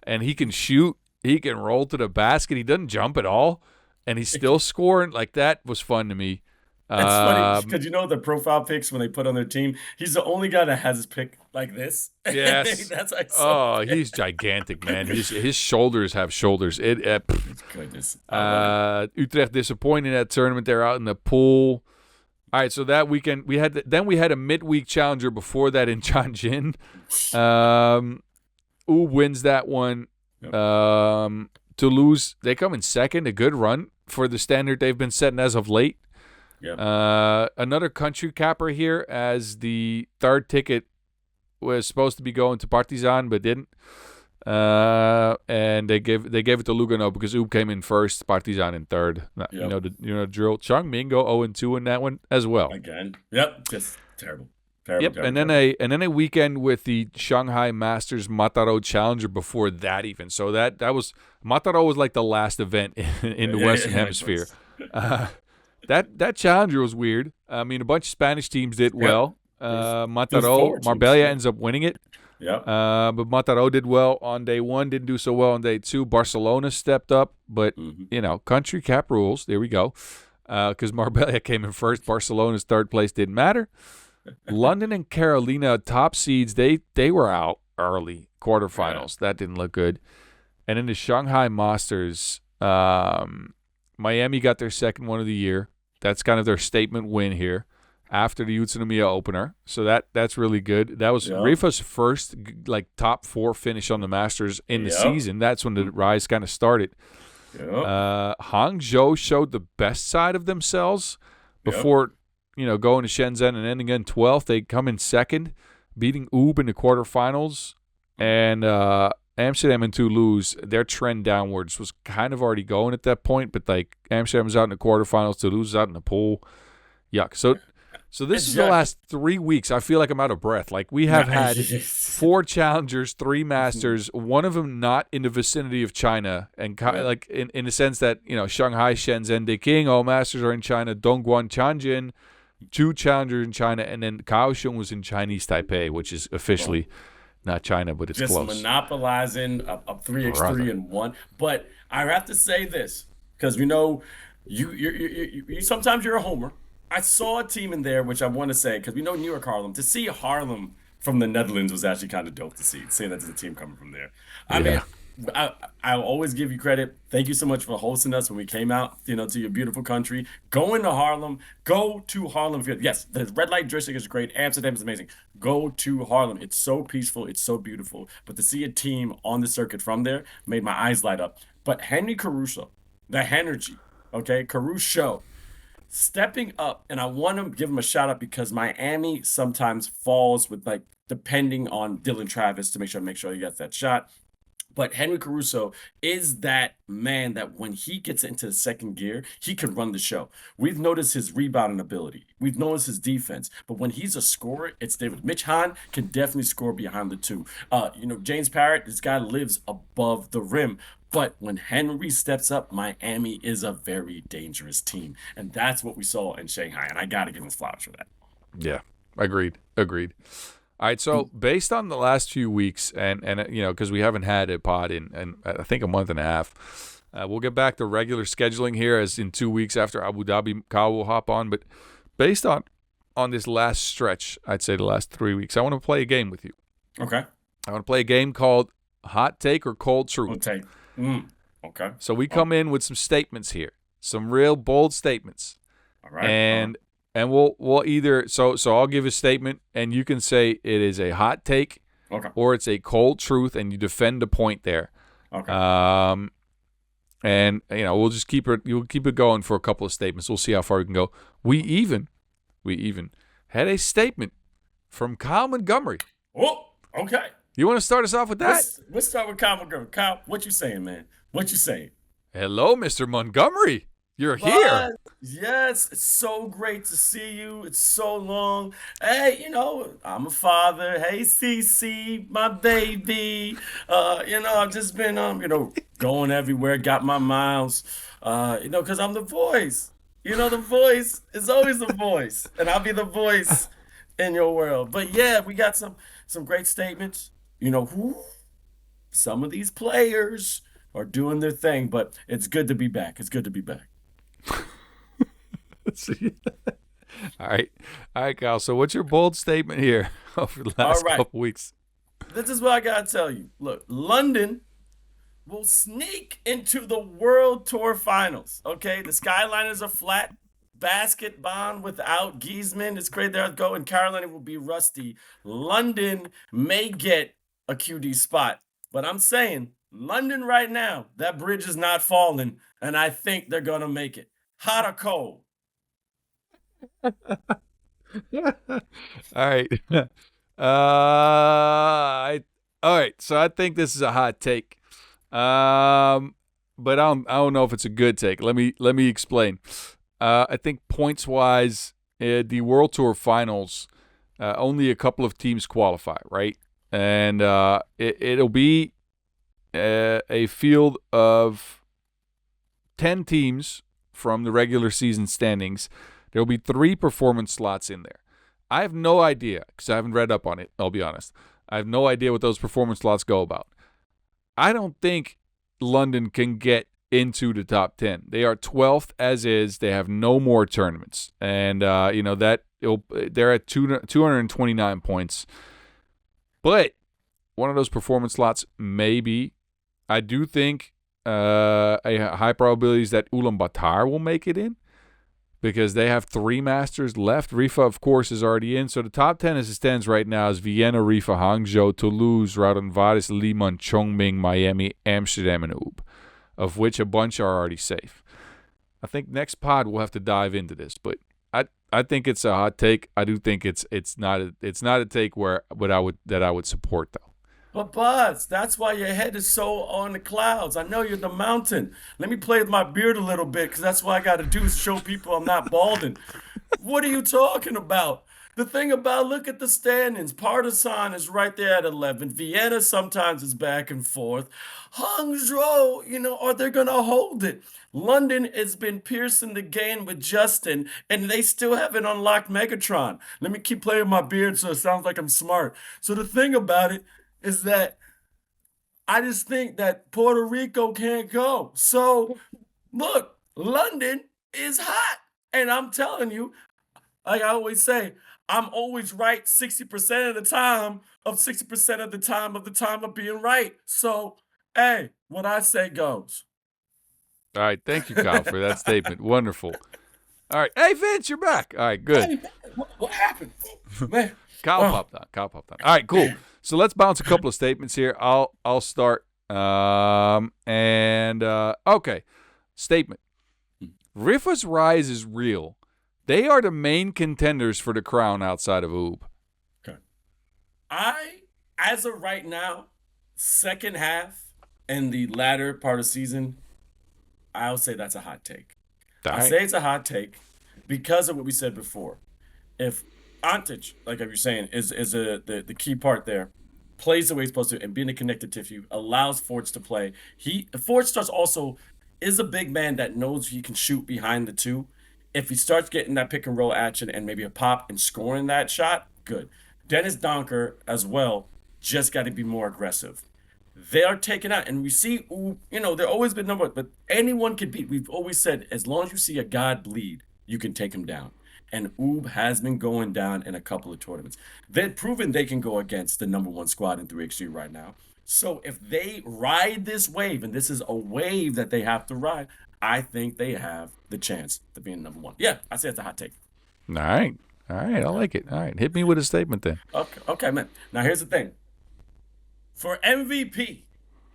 And he can shoot. He can roll to the basket. He doesn't jump at all. And he's still scoring. Like, that was fun to me. It's funny because the profile pics when they put on their team, he's the only guy that has his pick like this. Yes. That's like so he's gigantic, man. His shoulders have shoulders. Goodness. Utrecht disappointed in that tournament. They're out in the pool. All right, so that weekend we had a midweek challenger before that in Tianjin. Wins that one. Yep. Toulouse, they come in second. A good run for the standard they've been setting as of late. Yep. Another country capper here, as the third ticket was supposed to be going to Partizan but didn't. And they gave it to Lugano because Oop came in first, Partizan in third. Yep. You know the drill. Chang Mingo 0-2 in that one as well. Again. Yep. Just terrible. Yep. And then a weekend with the Shanghai Masters Mataro Challenger before that even. So that was Mataro was like the last event in the Western Hemisphere. That challenger was weird. I mean, a bunch of Spanish teams did well. Marbella ends up winning it. Yeah. But Mataro did well on day 1, didn't do so well on day 2. Barcelona stepped up, but, country cap rules. There we go. Because Marbella came in first. Barcelona's third place didn't matter. London and Carolina, top seeds, they were out early. Quarterfinals. Yeah. That didn't look good. And in the Shanghai Masters, Miami got their second one of the year. That's kind of their statement win here after the Utsunomiya opener. So that's really good. That was Rifa's first top 4 finish on the Masters in the season. That's when the rise kind of started. Hangzhou showed the best side of themselves before going to Shenzhen and ending in 12th. They come in second, beating Oob in the quarterfinals. And Amsterdam and Toulouse, their trend downwards was kind of already going at that point, but Amsterdam was out in the quarterfinals, Toulouse was out in the pool. Yuck. So this is the last 3 weeks. I feel like I'm out of breath. We have had 4 challengers, 3 masters, one of them not in the vicinity of China, and in the sense that Shanghai, Shenzhen, Deqing, all masters are in China. Dongguan, Tianjin, 2 challengers in China, and then Kaohsiung was in Chinese Taipei, which is officially not China, but it's just close. Monopolizing a 3x3 and 1. But I have to say this because you sometimes you're a homer. I saw a team in there, which I want to say, because we know New York Harlem. To see Harlem from the Netherlands was actually kind of dope to see. Seeing that there's a team coming from there. I mean, I'll always give you credit. Thank you so much for hosting us when we came out, to your beautiful country. Going to Harlem. Go to Harlem. Yes, the red light district is great. Amsterdam is amazing. Go to Harlem. It's so peaceful. It's so beautiful. But to see a team on the circuit from there made my eyes light up. But Henry Caruso, the Henry, Caruso, stepping up, and I want to give him a shout out because Miami sometimes falls with depending on Dylan Travis to make sure he gets that shot. But Henry Caruso is that man that when he gets into the second gear, he can run the show. We've noticed his rebounding ability. We've noticed his defense. But when he's a scorer, it's David. Mitch Hahn can definitely score behind the 2. James Parrott, this guy lives above the rim. But when Henry steps up, Miami is a very dangerous team. And that's what we saw in Shanghai. And I got to give him flowers for that. Yeah, agreed. All right, so based on the last few weeks, and because we haven't had a pod in I think a month and a half, we'll get back to regular scheduling here as in 2 weeks after Abu Dhabi, Kyle will hop on. But based on this last stretch, I'd say the last 3 weeks, I want to play a game with you. Okay. I want to play a game called Hot Take or Cold Truth. Hot take. Okay. So we come in with some statements here, some real bold statements. All right. And we'll either so I'll give a statement and you can say it is a hot take, or it's a cold truth, and you defend the point there. Okay. And we'll just keep it going for a couple of statements. We'll see how far we can go. We even had a statement from Kyle Montgomery. Oh, okay. You want to start us off with that? Let's start with Kyle Montgomery. Kyle, what you saying, man? What you saying? Hello, Mr. Montgomery. You're But, here. yes, it's so great to see you. It's so long. Hey, I'm a father. Hey, CC, my baby. I've just been, going everywhere. Got my miles. Because I'm the voice. The voice is always the voice, and I'll be the voice in your world. But yeah, we got some great statements. Some of these players are doing their thing, but it's good to be back. It's good to be back. All right, Kyle. So, what's your bold statement here over the last couple weeks? This is what I gotta tell you. Look, London will sneak into the World Tour Finals. Okay, the Skyliners are flat. Basket bond without Giesman. It's great there to go, and Carolina will be rusty. London may get a QD spot, but I'm saying London right now, that bridge is not falling, and I think they're gonna make it. Hot or cold? All right. All right. So I think this is a hot take, but I don't know if it's a good take. Let me explain. I think points wise, the World Tour Finals, only a couple of teams qualify, right? And it'll be a field of 10 teams from the regular season standings. There'll be 3 performance slots in there. I have no idea, because I haven't read up on it, I'll be honest. I have no idea what those performance slots go about. I don't think London can get into the top 10. They are 12th as is. They have no more tournaments. And, they're at 229 points. But one of those performance slots may be, I do think a high probability is that Ulaanbaatar will make it in, because they have 3 Masters left. Rifa, of course, is already in. So the top 10 as it stands right now is Vienna, Rifa, Hangzhou, Toulouse, Radenvaris, Lima, Chongming, Miami, Amsterdam, and Oop, of which a bunch are already safe. I think next pod we'll have to dive into this, but I think it's a hot take. I do think it's not a take that I would support though. But Buzz, that's why your head is so on the clouds. I know you're the mountain. Let me play with my beard a little bit, because that's what I got to do is show people I'm not balding. What are you talking about? The thing about, look at the standings. Partisan is right there at 11. Vienna sometimes is back and forth. Hangzhou, are they going to hold it? London has been piercing the game with Justin, and they still haven't unlocked Megatron. Let me keep playing my beard so it sounds like I'm smart. So the thing about it is that I just think that Puerto Rico can't go. So, look, London is hot. And I'm telling you, like I always say, I'm always right 60% of the time of 60% of the time of being right. So, hey, what I say goes. All right. Thank you, Kyle, for that statement. Wonderful. All right. Hey, Vince, you're back. All right, good. Hey, what happened? Man. Kyle popped on. All right, cool. So let's bounce a couple of statements here. I'll start. Okay. Statement. Rifa's rise is real. They are the main contenders for the crown outside of Oob. Okay. As of right now, second half and the latter part of the season, I'll say that's a hot take. All right. I say it's a hot take because of what we said before. If Antic, like you're saying, is the key part there, plays the way he's supposed to, and being a connected tissue allows Forts to play. Forts starts also is a big man that knows he can shoot behind the 2. If he starts getting that pick and roll action and maybe a pop and scoring that shot, good. Dennis Donker as well just got to be more aggressive. They are taken out, and we see, they're always been number one, but anyone can beat. We've always said, as long as you see a god bleed, you can take him down. And Oob has been going down in a couple of tournaments. They've proven they can go against the number 1 squad in 3x3 right now. So if they ride this wave, and this is a wave that they have to ride, I think they have the chance to be in number 1. Yeah, I say it's a hot take. All right. I like it. All right. Hit me with a statement then. Okay, man. Now here's the thing. For MVP,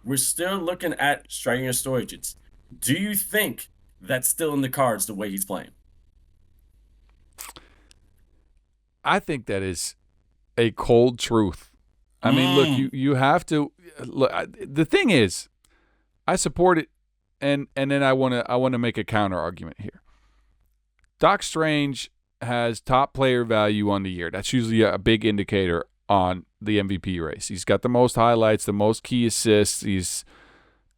we're still looking at Str33ts. Do you think that's still in the cards the way he's playing? I think that is a cold truth. I mean, look, you have to look. The thing is, I support it, and then I want to make a counter argument here. Doc Strange has top player value on the year. That's usually a big indicator on the MVP race. He's got the most highlights, the most key assists. He's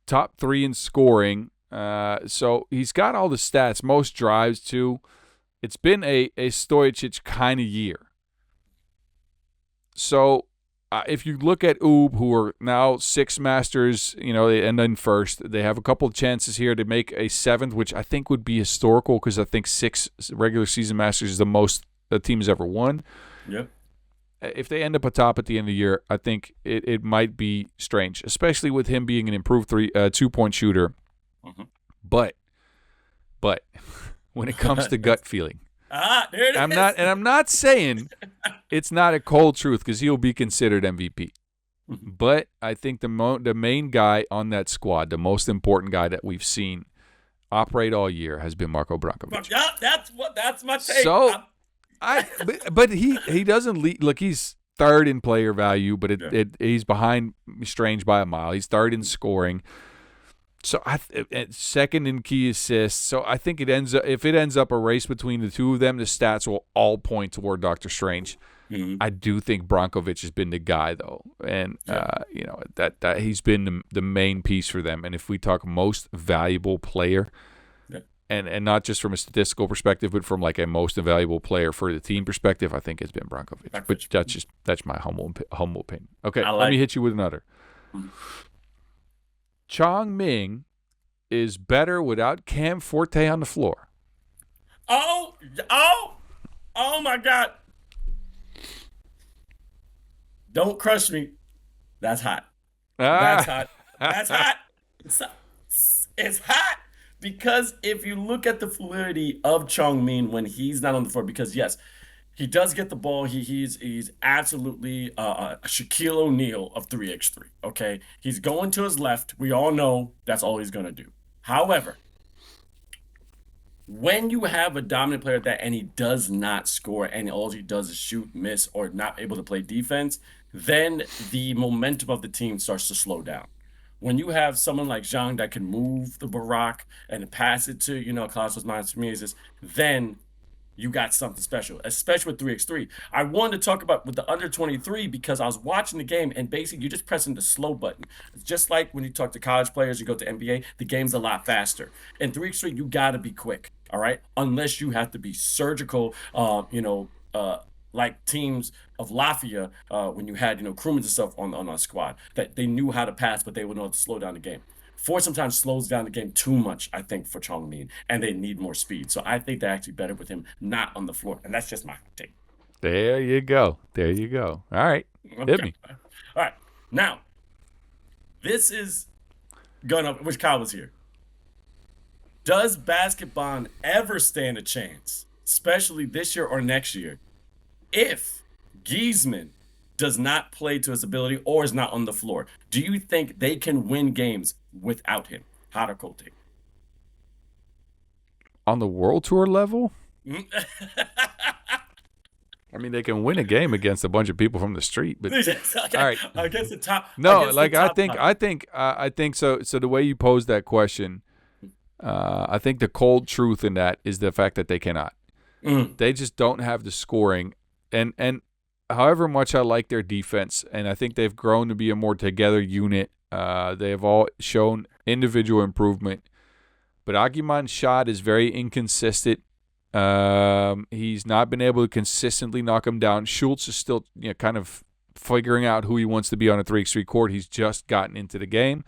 top 3 in scoring. So he's got all the stats, most drives too. It's been a Stojic kind of year. So if you look at Oob, who are now 6 Masters, and then first, they have a couple of chances here to make a 7th, which I think would be historical because I think 6 regular season Masters is the most the team has ever won. Yep. If they end up atop at the end of the year, I think it might be strange, especially with him being an improved 2-point shooter. Mm-hmm. But when it comes to gut feeling, there it is. I'm not saying it's not a cold truth because he'll be considered MVP. Mm-hmm. But I think the main guy on that squad, the most important guy that we've seen operate all year, has been Marko Brankovic. Yeah, that's my take. So but he doesn't lead. Look, he's 3rd in player value, but he's behind Strange by a mile. He's 3rd in scoring. So 2nd in key assists. So I think if it ends up a race between the two of them, the stats will all point toward Dr. Strange. Mm-hmm. I do think Brankovic has been the guy though, and that he's been the main piece for them. And if we talk most valuable player, and not just from a statistical perspective, but from like a most valuable player for the team perspective, I think it's been Brankovic. But that's my humble opinion. Okay, let me hit you with another. Mm-hmm. Chang Ming is better without Cam Forte on the floor. Oh my God. Don't crush me. That's hot. That's hot. That's hot. It's hot because if you look at the fluidity of Chang Ming when he's not on the floor, because yes, he does get the ball. He's absolutely a Shaquille O'Neal of 3x3. Okay, he's going to his left. We all know that's all he's gonna do. However, when you have a dominant player that and he does not score and all he does is shoot, miss, or not able to play defense, then the momentum of the team starts to slow down. When you have someone like Chang that can move the Barack and pass it to Cosmos Minus, then you got something special, especially with 3x3. I wanted to talk about with the under 23 because I was watching the game and basically you're just pressing the slow button. It's just like when you talk to college players, you go to NBA, the game's a lot faster. In 3x3, you got to be quick, all right? Unless you have to be surgical, like teams of Lafayette when you had, crewmen and stuff on our squad that they knew how to pass, but they would know how to slow down the game. Ford sometimes slows down the game too much, I think, for Chang Ming, and they need more speed. So I think they're actually better with him not on the floor, and that's just my take. There you go. All right. Okay. Hit me. All right. Now, this is which Kyle was here. Does basketball ever stand a chance, especially this year or next year, if Giesman does not play to his ability or is not on the floor? Do you think they can win games without him? Hot or cold take? On the World Tour level? I mean, they can win a game against a bunch of people from the street, but Okay. all right. Against the top. No, like I think so. So the way you pose that question, I think the cold truth in that is the fact that they cannot. They just don't have the scoring, and however much I like their defense, and I think they've grown to be a more together unit. They have all shown individual improvement, but Aguiman's shot is very inconsistent. He's not been able to consistently knock him down. Schultz is still kind of figuring out who he wants to be on a 3x3 court. He's just gotten into the game.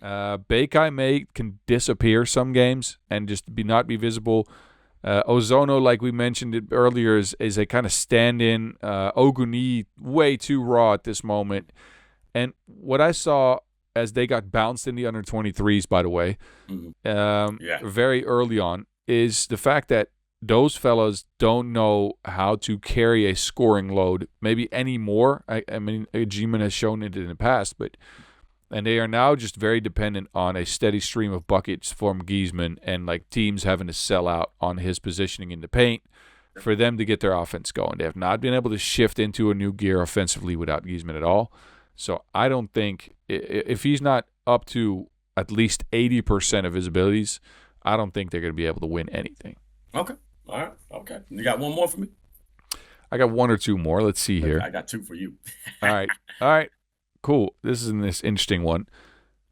Bekai can disappear some games and just not be visible. Ozono, like we mentioned it earlier, is a kind of stand-in. Oguni, way too raw at this moment. And what I saw as they got bounced in the under 23s, by the way, very early on, is the fact that those fellas don't know how to carry a scoring load maybe anymore. I mean, G-Man has shown it in the past, and they are now just very dependent on a steady stream of buckets from Giesman and like teams having to sell out on his positioning in the paint. for them to get their offense going. They have not been able to shift into a new gear offensively without Giesman at all. So I don't think, if he's not up to at least 80% of his abilities, I don't think they're going to be able to win anything. Okay. All right. Okay. You got one more for me? I got one or two more. Let's see here. I got two for you. All right. Cool. This is this interesting one.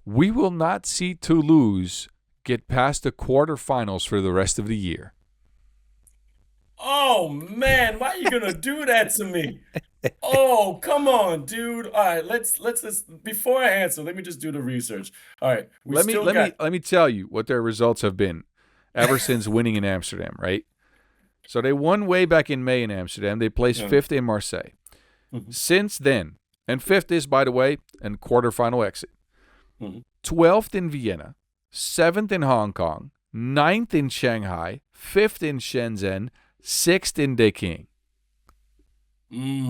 We will not see Toulouse get past the quarterfinals for the rest of the year. Oh, man. Why are you going to do that to me? Oh, come on, dude. All right, let's before I answer, let me just do the research. All right. Let me tell you what their results have been ever since winning in Amsterdam, right? So they won way back in May in Amsterdam. They placed fifth in Marseille. Mm-hmm. Since then, and fifth is, by the way, a quarterfinal exit. Mm-hmm. 12th in Vienna, 7th in Hong Kong, 9th in Shanghai, 5th in Shenzhen, 6th in Deqing.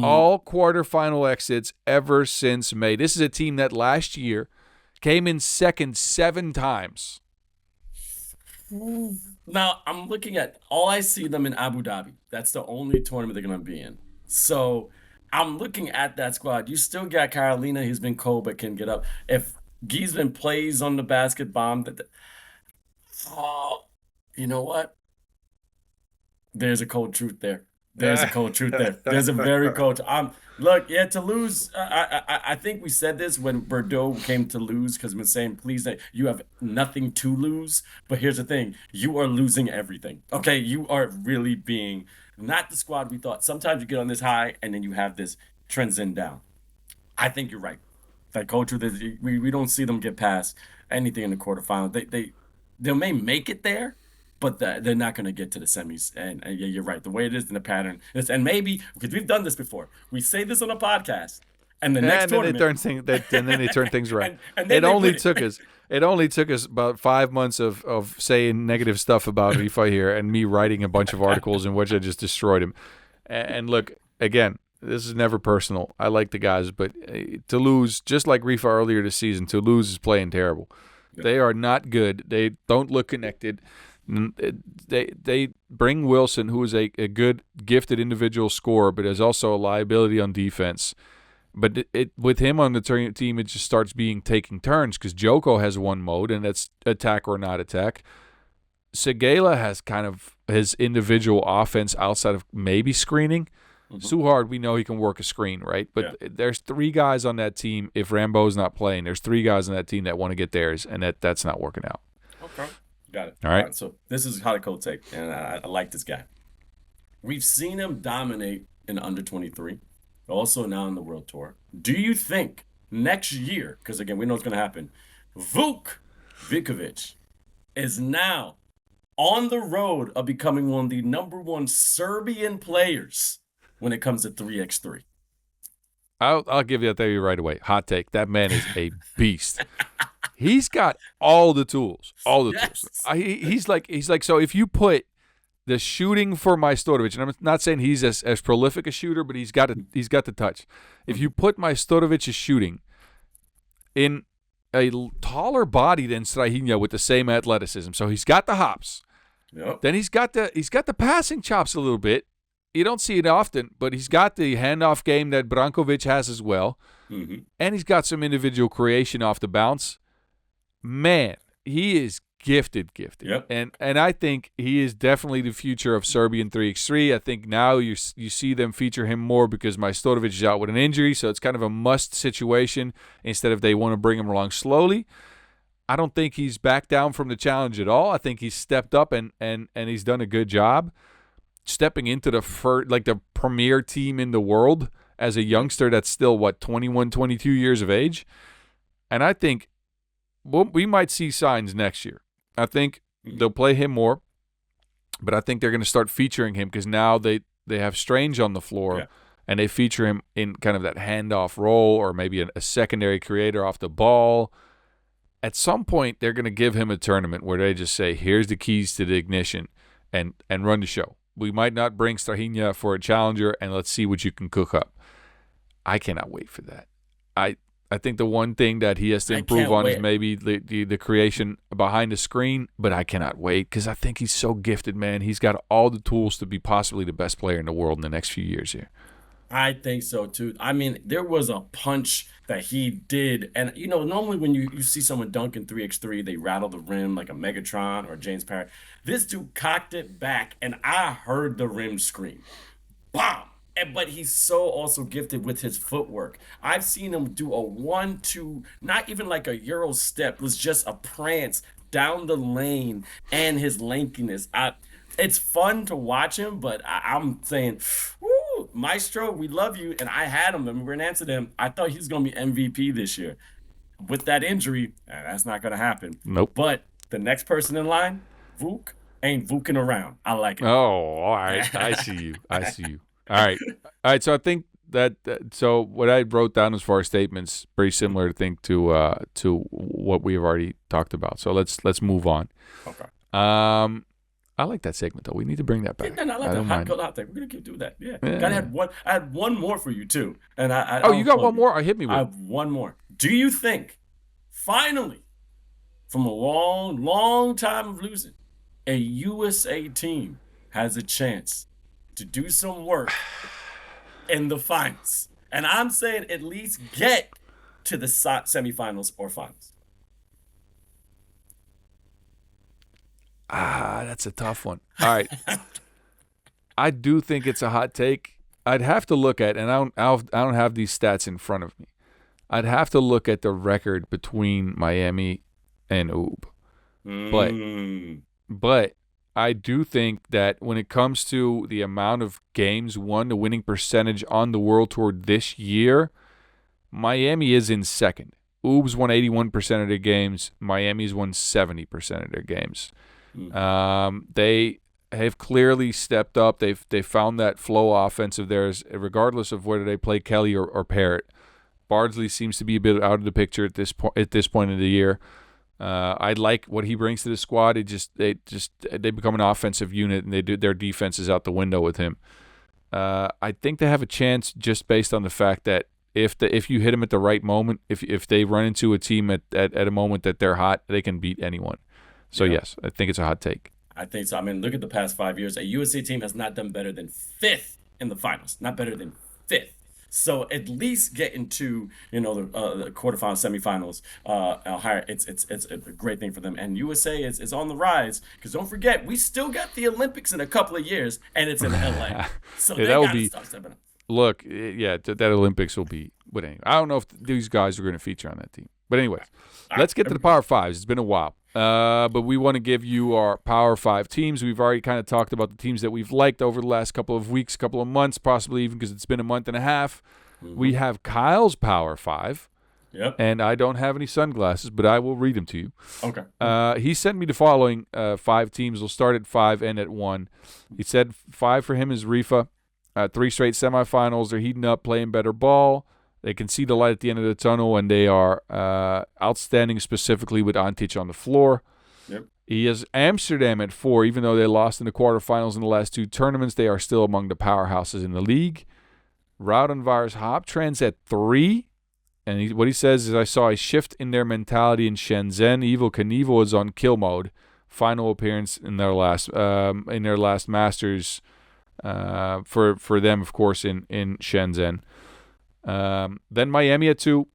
All quarterfinal exits ever since May. This is a team that last year came in second 7 times. Now, I'm looking at, all I see them in Abu Dhabi. That's the only tournament they're going to be in. So I'm looking at that squad. You still got Carolina, who's been cold but can get up. If Giesman plays on the basket bomb, you know what? There's a cold truth there. There's a cold truth there. There's a very cold. Look, Toulouse. I think we said this when Bordeaux came to lose, because we're saying, please, you have nothing to lose. But here's the thing: you are losing everything. Okay, you are really being not the squad we thought. Sometimes you get on this high and then you have this transcend down. I think you're right. That cold truth is we don't see them get past anything in the quarterfinal. They may make it there, but they're not going to get to the semis. And yeah, you're right. The way it is in the pattern is, and maybe because we've done this before, we say this on a podcast, and the next tournament, then they turn things around. and it only took us about 5 months of saying negative stuff about Rifa here, and me writing a bunch of articles in which I just destroyed him. And look, again, this is never personal. I like the guys, but Toulouse, just like Rifa earlier this season, Toulouse is playing terrible. Yeah. They are not good. They don't look connected. They bring Wilson, who is a good, gifted individual scorer, but is also a liability on defense. But with him on the team, it just starts taking turns, because Joko has one mode, and that's attack or not attack. Segela has kind of his individual offense outside of maybe screening. Mm-hmm. Suhard, we know he can work a screen, right? But there's 3 guys on that team. If Rambo's not playing, there's 3 guys on that team that want to get theirs, and that's not working out. Okay. Got it. All right. So this is how the cold take, and I like this guy. We've seen him dominate in under 23, also now in the World Tour. Do you think next year, because again, we know it's going to happen, Vuk Vikovic is now on the road of becoming one of the number 1 Serbian players when it comes to 3x3? I'll give you that theory right away. Hot take. That man is a beast. He's got all the tools. All the tools. He's like. So if you put the shooting for Majstorovic, and I'm not saying he's as prolific a shooter, but he's got the touch. If you put Majstorovic's shooting in a taller body than Strahinja with the same athleticism, so he's got the hops. Yep. Then he's got the passing chops a little bit. You don't see it often, but he's got the handoff game that Brankovic has as well. Mm-hmm. And he's got some individual creation off the bounce. Man, he is gifted. Yep. And I think he is definitely the future of Serbian 3x3. I think now you see them feature him more because Majstorovic is out with an injury, so it's kind of a must situation instead of they want to bring him along slowly. I don't think he's backed down from the challenge at all. I think he's stepped up and he's done a good job stepping into the premier team in the world as a youngster that's still, 21, 22 years of age. And I think we might see signs next year. I think they'll play him more, but I think they're going to start featuring him because now they have Strange on the floor, and they feature him in kind of that handoff role or maybe a secondary creator off the ball. At some point, they're going to give him a tournament where they just say, here's the keys to the ignition and run the show. We might not bring Strahinja for a challenger, and let's see what you can cook up. I cannot wait for that. I think the one thing that he has to I improve can't on is wait. maybe the creation behind the screen, but I cannot wait because I think he's so gifted, man. He's got all the tools to be possibly the best player in the world in the next few years here. I think so too. I mean, there was a punch that he did, and normally when you see someone dunking 3x3, they rattle the rim like a Megatron or James Parrott. This dude cocked it back, and I heard the rim scream. Bomb. But he's so also gifted with his footwork. I've seen him do a 1-2, not even like a Euro step, it was just a prance down the lane and his lankiness. It's fun to watch him, but I'm saying, woo, Maestro, we love you. And I had him, and we were in Amsterdam. I thought he was going to be MVP this year. With that injury, that's not going to happen. Nope. But the next person in line, Vuk, ain't Vuking around. I like it. Oh, all right. I see you. I see you. All right. All right. So I think so what I wrote down as far as statements, very similar, I think, to what we have already talked about. So let's move on. Okay. I like that segment though. We need to bring that back. Yeah, I like I that don't hot mind. girl out there. We're gonna keep doing that. Yeah. Yeah. I had one more for you too. And Oh, you got one more? Hit me I with. have one more. Do you think, finally, from a long, long time of losing, a USA team has a chance to do some work in the finals? And I'm saying at least get to the semifinals or finals. That's a tough one. All right. I do think it's a hot take. I'd have to look at, and I don't have these stats in front of me. I'd have to look at the record between Miami and Oob. But I do think that when it comes to the amount of games won, the winning percentage on the World Tour this year, Miami is in second. Oob's won 81% of their games. Miami's won 70% of their games. They have clearly stepped up. They've found that flow offense of theirs, regardless of whether they play Kelly or Parrott. Bardsley seems to be a bit out of the picture at this point of the year. I like what he brings to the squad. They become an offensive unit, and their defense is out the window with him. I think they have a chance just based on the fact that if you hit them at the right moment, if they run into a team at a moment that they're hot, they can beat anyone. So yes, I think it's a hot take. I think so. I mean, look at the past 5 years. A USA team has not done better than fifth in the finals. Not better than fifth. So at least get into the quarterfinals, semifinals, higher. It's a great thing for them. And USA is on the rise because don't forget we still got the Olympics in a couple of years, and it's in LA. So they gotta start stepping up. Look, that Olympics will be. But anyway, I don't know if these guys are going to feature on that team. But anyway, let's get to the Power Fives. It's been a while. But we want to give you our Power 5 teams. We've already kind of talked about the teams that we've liked over the last couple of weeks, couple of months, possibly even because it's been a month and a half. Mm-hmm. We have Kyle's Power 5. Yep. And I don't have any sunglasses, but I will read them to you. Okay. He sent me the following 5 teams. We'll start at 5 and at 1. He said 5 for him is Rifa. 3 straight semifinals. They're heating up, playing better ball. They can see the light at the end of the tunnel, and they are outstanding, specifically with Antic on the floor. Yep. He has Amsterdam at 4. Even though they lost in the quarterfinals in the last 2 tournaments, they are still among the powerhouses in the league. Rozendaal Hoptrans at 3. And what he says is, I saw a shift in their mentality in Shenzhen. Evel Knievel is on kill mode. Final appearance in their last Masters for them, of course, in Shenzhen. Then Miami at 2.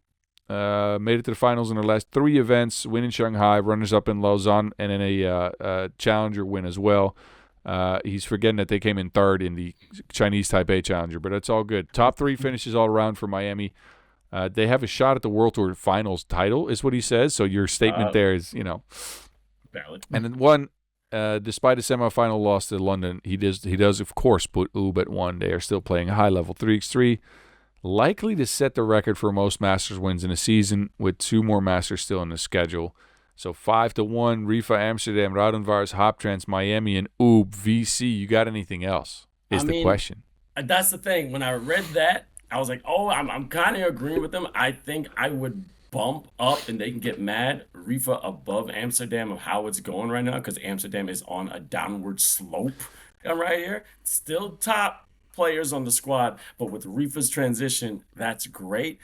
Made it to the finals in their last 3 events. Win in Shanghai, runners-up in Lausanne, and then a challenger win as well. He's forgetting that they came in 3rd in the Chinese Taipei Challenger, but it's all good. Top 3 finishes all around for Miami. They have a shot at the World Tour Finals title, is what he says. So your statement there is, valid. And then 1, despite a semifinal loss to London, he does of course put Oob at 1. They are still playing a high level 3x3. Likely to set the record for most Masters wins in a season, with 2 more Masters still in the schedule. So 5-1, Rifa, Amsterdam, Rozendaal, Hoptrans, Miami, and Oob, VC. You got anything else? Is the question. That's the thing. When I read that, I was like, oh, I'm kind of agreeing with them. I think I would bump up, and they can get mad, Rifa above Amsterdam of how it's going right now, because Amsterdam is on a downward slope. I'm right here. Still top players on the squad, but with Rifa's transition, that's great.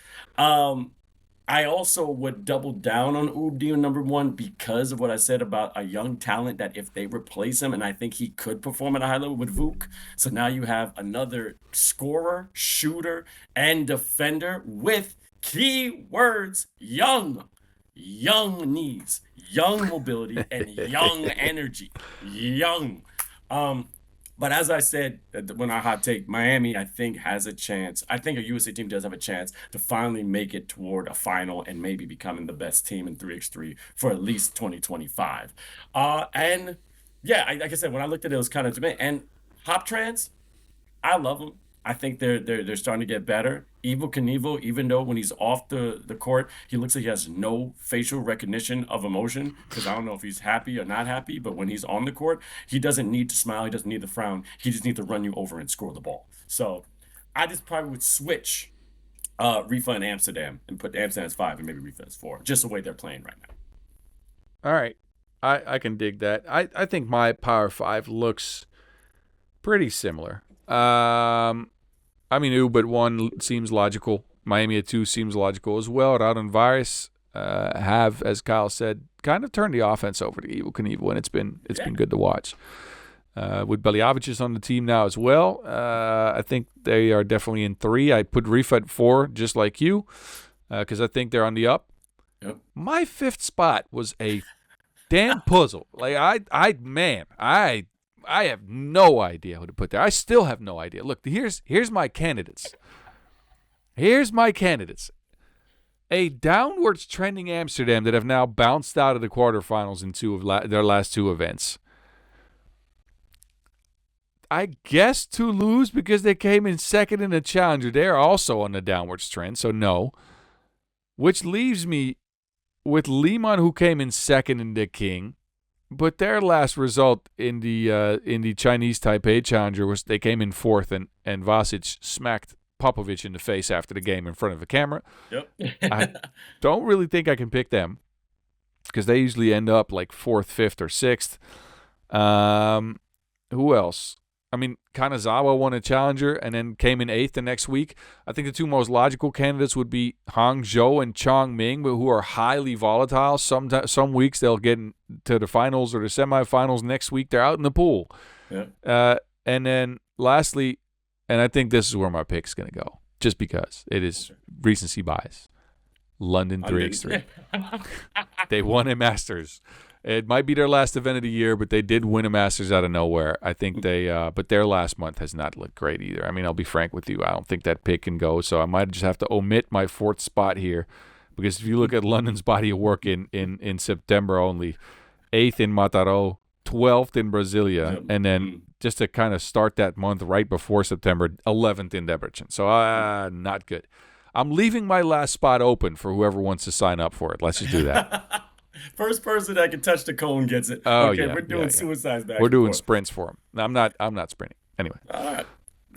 I also would double down on Oob being number one because of what I said about a young talent that if they replace him, and I think he could perform at a high level with Vuk. So now you have another scorer, shooter, and defender with key words young knees, young mobility, and young energy. Young. But as I said when I hot take, Miami, I think, has a chance. I think a USA team does have a chance to finally make it toward a final and maybe becoming the best team in 3x3 for at least 2025. And yeah, like I said, when I looked at it, it was kind of debate. And Hop Trans, I love them. I think they're starting to get better. Evil Knievel, even though when he's off the court, he looks like he has no facial recognition of emotion because I don't know if he's happy or not happy. But when he's on the court, he doesn't need to smile. He doesn't need to frown. He just needs to run you over and score the ball. So I just probably would switch Rifa and Amsterdam and put Amsterdam as 5 and maybe Rifa as 4, just the way they're playing right now. All right. I can dig that. I think my Power 5 looks pretty similar. I mean, Oob at 1 seems logical. Miami at 2 seems logical as well. Raud and Vares have, as Kyle said, kind of turned the offense over to Evil Knievel, and it's been good to watch. With Beliavicius on the team now as well, I think they are definitely in 3. I put Rifa at 4, just like you, because I think they're on the up. Yep. My 5th spot was a damn puzzle. Like I have no idea who to put there. I still have no idea. Look, here's my candidates. Here's my candidates. A downwards trending Amsterdam that have now bounced out of the quarterfinals in 2 of their last 2 events. I guess Toulouse because they came in second in the Challenger. They're also on the downwards trend, so no. Which leaves me with Lehmann, who came in second in Deqing. But their last result in the Chinese Taipei Challenger was they came in 4th, and Vasic smacked Popovic in the face after the game in front of a camera. Yep. I don't really think I can pick them because they usually end up like 4th, 5th, or 6th. Who else? I mean, Kanazawa won a Challenger and then came in 8th the next week. I think the 2 most logical candidates would be Hangzhou and Chongming, but who are highly volatile. Some weeks they'll get to the finals or the semifinals. Next week they're out in the pool. Yeah. And then lastly, and I think this is where my pick's going to go, just because it is recency bias. London 3x3. They won a Masters. It might be their last event of the year, but they did win a Masters out of nowhere. I think but their last month has not looked great either. I mean, I'll be frank with you. I don't think that pick can go, so I might just have to omit my 4th spot here, because if you look at London's body of work in September only, 8th in Mataró, 12th in Brasilia, and then just to kind of start that month right before September, 11th in Debrecen. So not good. I'm leaving my last spot open for whoever wants to sign up for it. Let's just do that. First person that can touch the cone gets it. Oh, okay, yeah, we're doing suicides back. We're doing forth. sprints for him. No, I'm not sprinting. Anyway. All right.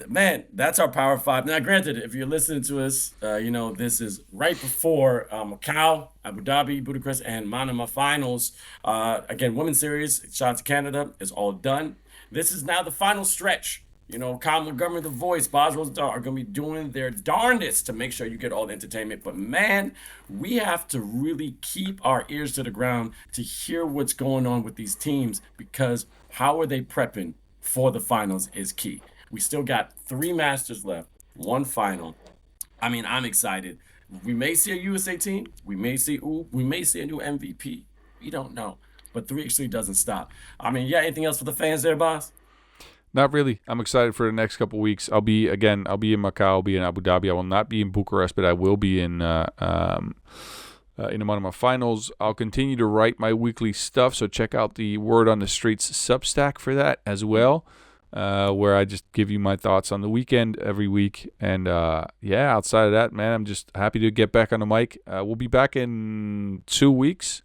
Man, that's our Power 5. Now, granted, if you're listening to us, this is right before Macau, Abu Dhabi, Budapest, and Manama finals. Again, Women's Series, shout out to Canada, is all done. This is now the final stretch. Kyle Montgomery, The Voice, Bas Rozendaal are going to be doing their darndest to make sure you get all the entertainment. But, man, we have to really keep our ears to the ground to hear what's going on with these teams, because how are they prepping for the finals is key. We still got 3 Masters left, 1 final. I mean, I'm excited. We may see a USA team. We may see we may see a new MVP. We don't know. But 3x3 doesn't stop. I mean, anything else for the fans there, boss? Not really. I'm excited for the next couple of weeks. I'll be in Macau, I'll be in Abu Dhabi. I will not be in Bucharest, but I will be in the Manama finals. I'll continue to write my weekly stuff, so check out the Word on the Streets Substack for that as well, where I just give you my thoughts on the weekend every week. And outside of that, man, I'm just happy to get back on the mic. We'll be back in 2 weeks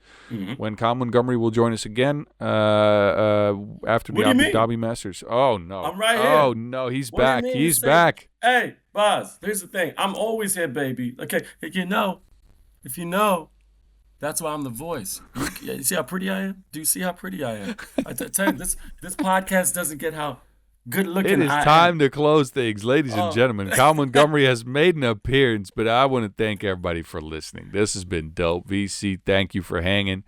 when Kyle Montgomery will join us again after the Abu Dhabi Masters. Oh, no. I'm right here. Oh, no, he's back. He's back. Hey, Bas, here's the thing. I'm always here, baby. Okay, if you know, that's why I'm the voice. You see how pretty I am? Do you see how pretty I am? I tell you, this podcast doesn't get how good looking. It is time to close things, ladies and gentlemen. Kyle Montgomery has made an appearance, but I want to thank everybody for listening. This has been dope. VC, thank you for hanging.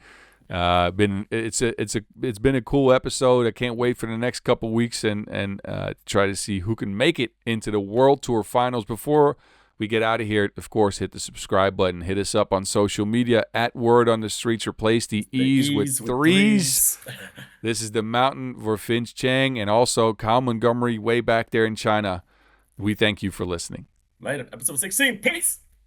It's been a cool episode. I can't wait for the next couple weeks and try to see who can make it into the World Tour Finals. Before we get out of here, of course, hit the subscribe button. Hit us up on social media at Word on the Streets. Replace the E's with threes. This is the Mountain for Vince Chang and also Kyle Montgomery way back there in China. We thank you for listening. Later. Episode 16. Peace.